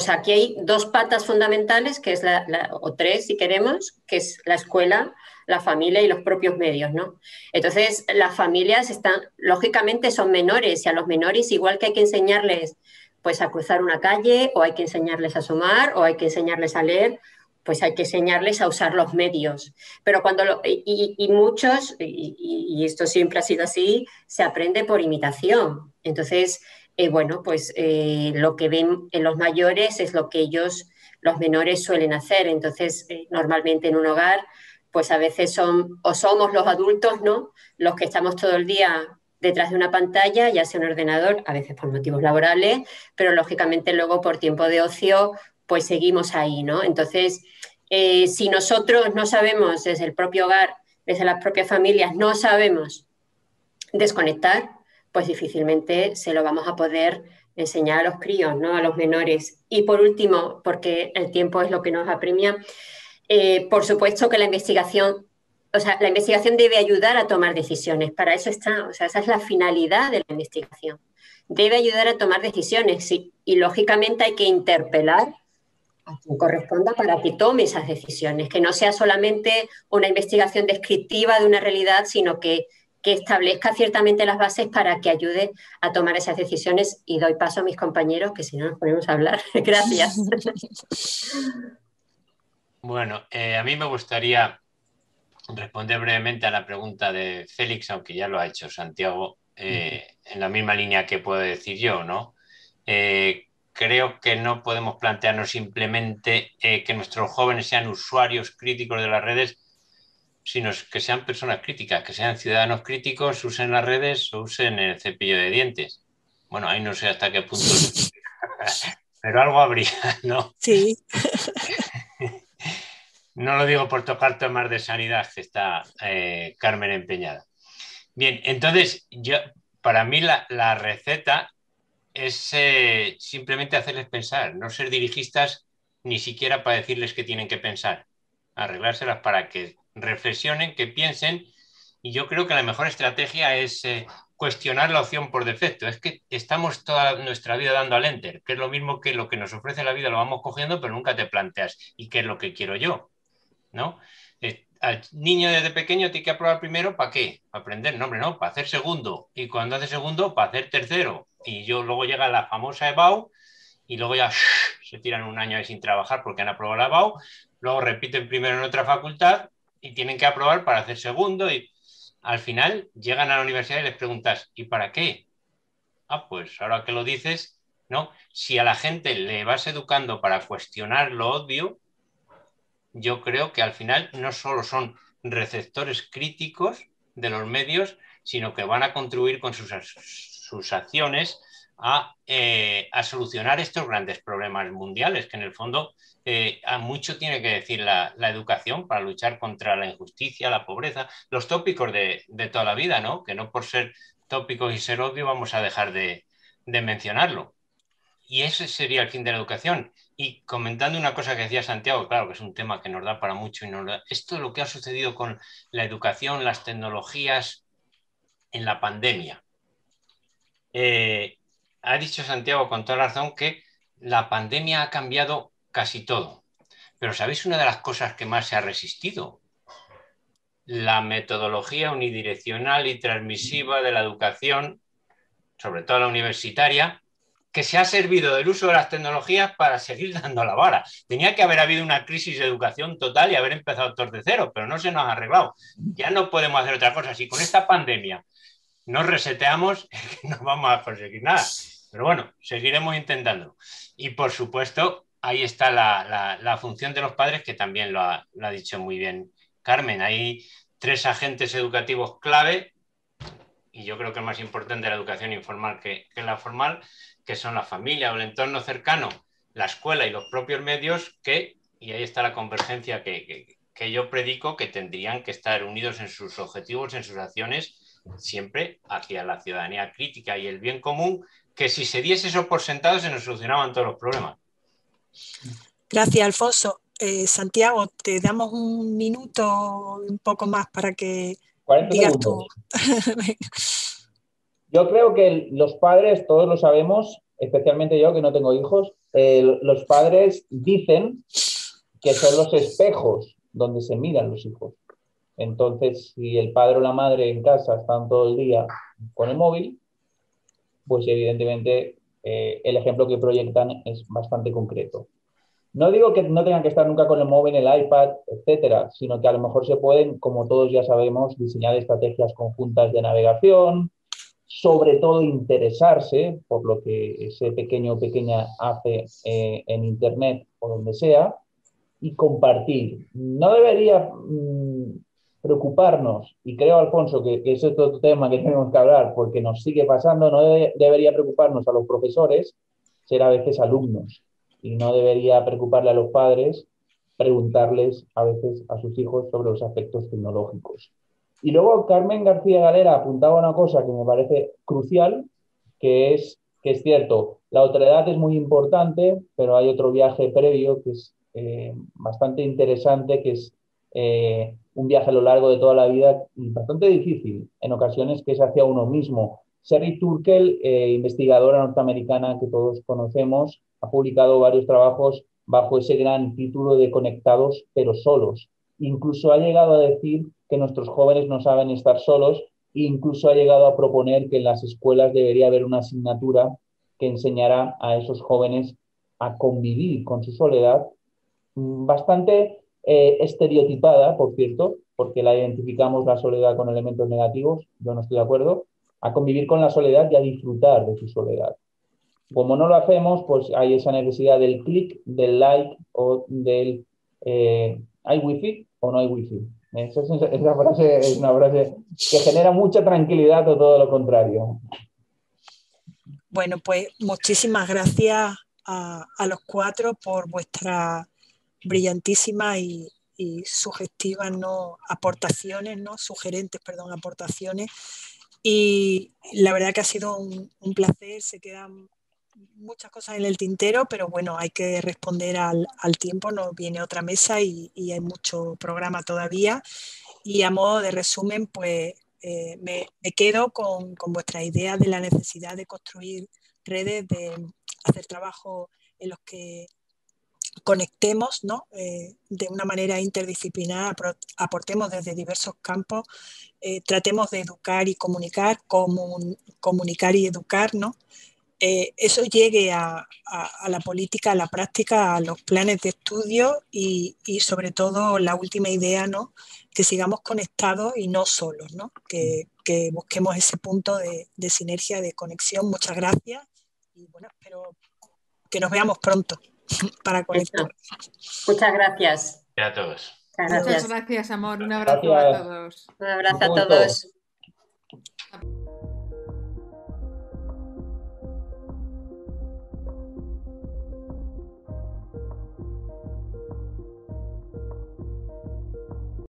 [SPEAKER 3] aquí hay dos patas fundamentales, que es o tres si queremos, que es la escuela, la familia y los propios medios, ¿no? Entonces, las familias lógicamente son menores, y a los menores, igual que hay que enseñarles pues a cruzar una calle, o hay que enseñarles a sumar, o hay que enseñarles a leer, pues hay que enseñarles a usar los medios. Pero muchos, y esto siempre ha sido así, se aprende por imitación. Entonces, bueno, pues lo que ven en los mayores es lo que los menores suelen hacer. Entonces, normalmente en un hogar, pues a veces somos los adultos, ¿no? Los que estamos todo el día detrás de una pantalla, ya sea un ordenador, a veces por motivos laborales, pero lógicamente luego por tiempo de ocio, pues seguimos ahí, ¿no? Entonces, si nosotros no sabemos desde el propio hogar, desde las propias familias, no sabemos desconectar, pues difícilmente se lo vamos a poder enseñar a los críos, ¿no? A los menores. Y por último, porque el tiempo es lo que nos apremia, por supuesto que la investigación debe ayudar a tomar decisiones. Para eso está, o sea, esa es la finalidad de la investigación. Debe ayudar a tomar decisiones, sí, y lógicamente hay que interpelar a quien corresponda para que tome esas decisiones, que no sea solamente una investigación descriptiva de una realidad, sino que establezca ciertamente las bases para que ayude a tomar esas decisiones. Y doy paso a mis compañeros, que si no nos ponemos a hablar. Gracias.
[SPEAKER 4] Bueno, a mí me gustaría responder brevemente a la pregunta de Félix, aunque ya lo ha hecho Santiago, en la misma línea que puedo decir yo, ¿no? Creo que no podemos plantearnos simplemente que nuestros jóvenes sean usuarios críticos de las redes, sino que sean personas críticas, que sean ciudadanos críticos, usen las redes o usen el cepillo de dientes. Bueno, ahí no sé hasta qué punto, pero algo habría, ¿no?
[SPEAKER 1] Sí.
[SPEAKER 4] No lo digo por tocar temas de sanidad, que está Carmen empeñada. Bien, entonces, para mí la receta es simplemente hacerles pensar, no ser dirigistas ni siquiera para decirles que tienen que pensar, arreglárselas para que reflexionen, que piensen, y yo creo que la mejor estrategia es cuestionar la opción por defecto. Es que estamos toda nuestra vida dando al enter, que es lo mismo que lo que nos ofrece la vida lo vamos cogiendo, pero nunca te planteas, ¿y qué es lo que quiero yo? ¿No? Al niño desde pequeño tiene que aprobar primero, ¿para qué? Para aprender, no, hombre, no, para hacer segundo. Y cuando hace segundo, para hacer tercero. Y luego llega la famosa EBAU y luego ya se tiran un año ahí sin trabajar porque han aprobado la EBAU. Luego repiten primero en otra facultad y tienen que aprobar para hacer segundo. Y al final llegan a la universidad y les preguntas, ¿y para qué? Ah, pues ahora que lo dices, ¿no? Si a la gente le vas educando para cuestionar lo obvio, yo creo que al final no solo son receptores críticos de los medios, sino que van a contribuir con sus acciones a solucionar estos grandes problemas mundiales, que en el fondo a mucho tiene que decir la educación para luchar contra la injusticia, la pobreza, los tópicos de toda la vida, ¿no? Que no por ser tópicos y ser obvio vamos a dejar de mencionarlo. Y ese sería el fin de la educación. Y comentando una cosa que decía Santiago, claro que es un tema que nos da para mucho, esto es lo que ha sucedido con la educación, las tecnologías en la pandemia. Ha dicho Santiago con toda razón que la pandemia ha cambiado casi todo. Pero ¿sabéis una de las cosas que más se ha resistido? La metodología unidireccional y transmisiva de la educación, sobre todo la universitaria, que se ha servido del uso de las tecnologías para seguir dando la vara. Tenía que haber habido una crisis de educación total y haber empezado todos de cero, pero no se nos ha arreglado. Ya no podemos hacer otra cosa. Si con esta pandemia nos reseteamos, no vamos a conseguir nada. Pero bueno, seguiremos intentándolo. Y por supuesto, ahí está la función de los padres, que también lo ha dicho muy bien Carmen. Hay 3 agentes educativos clave, y yo creo que es más importante la educación informal que la formal, que son la familia o el entorno cercano, la escuela y los propios medios, y ahí está la convergencia que yo predico, que tendrían que estar unidos en sus objetivos, en sus acciones, siempre hacia la ciudadanía crítica y el bien común, que si se diese eso por sentado se nos solucionaban todos los problemas.
[SPEAKER 1] Gracias, Alfonso. Santiago, te damos un minuto, un poco más para que
[SPEAKER 5] 40
[SPEAKER 1] digas
[SPEAKER 5] segundos.
[SPEAKER 1] tú.
[SPEAKER 5] Yo creo que los padres, todos lo sabemos, especialmente yo que no tengo hijos, los padres dicen que son los espejos donde se miran los hijos. Entonces, si el padre o la madre en casa están todo el día con el móvil, pues evidentemente el ejemplo que proyectan es bastante concreto. No digo que no tengan que estar nunca con el móvil, el iPad, etcétera, sino que a lo mejor se pueden, como todos ya sabemos, diseñar estrategias conjuntas de navegación, sobre todo interesarse por lo que ese pequeño o pequeña hace en Internet o donde sea, y compartir. No debería preocuparnos, y creo, Alfonso, que ese es otro tema que tenemos que hablar, porque nos sigue pasando, no debería preocuparnos a los profesores ser a veces alumnos, y no debería preocuparle a los padres preguntarles a veces a sus hijos sobre los aspectos tecnológicos. Y luego Carmen García Galera apuntaba una cosa que me parece crucial, que es cierto, la otredad es muy importante, pero hay otro viaje previo que es bastante interesante, que es un viaje a lo largo de toda la vida bastante difícil, en ocasiones, que es hacia uno mismo. Sherry Turkle, investigadora norteamericana que todos conocemos, ha publicado varios trabajos bajo ese gran título de Conectados pero solos. Incluso ha llegado a decir que nuestros jóvenes no saben estar solos, e incluso ha llegado a proponer que en las escuelas debería haber una asignatura que enseñara a esos jóvenes a convivir con su soledad, bastante estereotipada, por cierto, porque la identificamos la soledad con elementos negativos, yo no estoy de acuerdo, a convivir con la soledad y a disfrutar de su soledad. Como no lo hacemos, pues hay esa necesidad del clic, del like o del ¿hay wifi o no hay wifi? Esa frase es una frase que genera mucha tranquilidad o todo lo contrario.
[SPEAKER 1] Bueno, pues muchísimas gracias a los 4 por vuestra brillantísimas y sugestivas, ¿no?, aportaciones, ¿no?, sugerentes, perdón, aportaciones. Y la verdad que ha sido un placer. Se quedan muchas cosas en el tintero, pero bueno, hay que responder al tiempo. Nos viene otra mesa y hay mucho programa todavía. Y a modo de resumen, pues me quedo con vuestras ideas de la necesidad de construir redes, de hacer trabajo en los que conectemos, ¿no?, de una manera interdisciplinar, aportemos desde diversos campos, tratemos de educar y comunicar, comunicar y educar, ¿no? Eso llegue a la política, a la práctica, a los planes de estudio y sobre todo la última idea, ¿no?, que sigamos conectados y no solos, ¿no?, que busquemos ese punto de sinergia, de conexión. Muchas gracias y bueno, espero que nos veamos pronto para conectar.
[SPEAKER 3] Muchas gracias.
[SPEAKER 4] Y a todos.
[SPEAKER 3] Gracias.
[SPEAKER 2] Muchas gracias, Amor. Un abrazo
[SPEAKER 5] Gracias.
[SPEAKER 2] a todos.
[SPEAKER 3] Un abrazo
[SPEAKER 5] Mucho
[SPEAKER 3] a
[SPEAKER 5] gusto.
[SPEAKER 3] todos.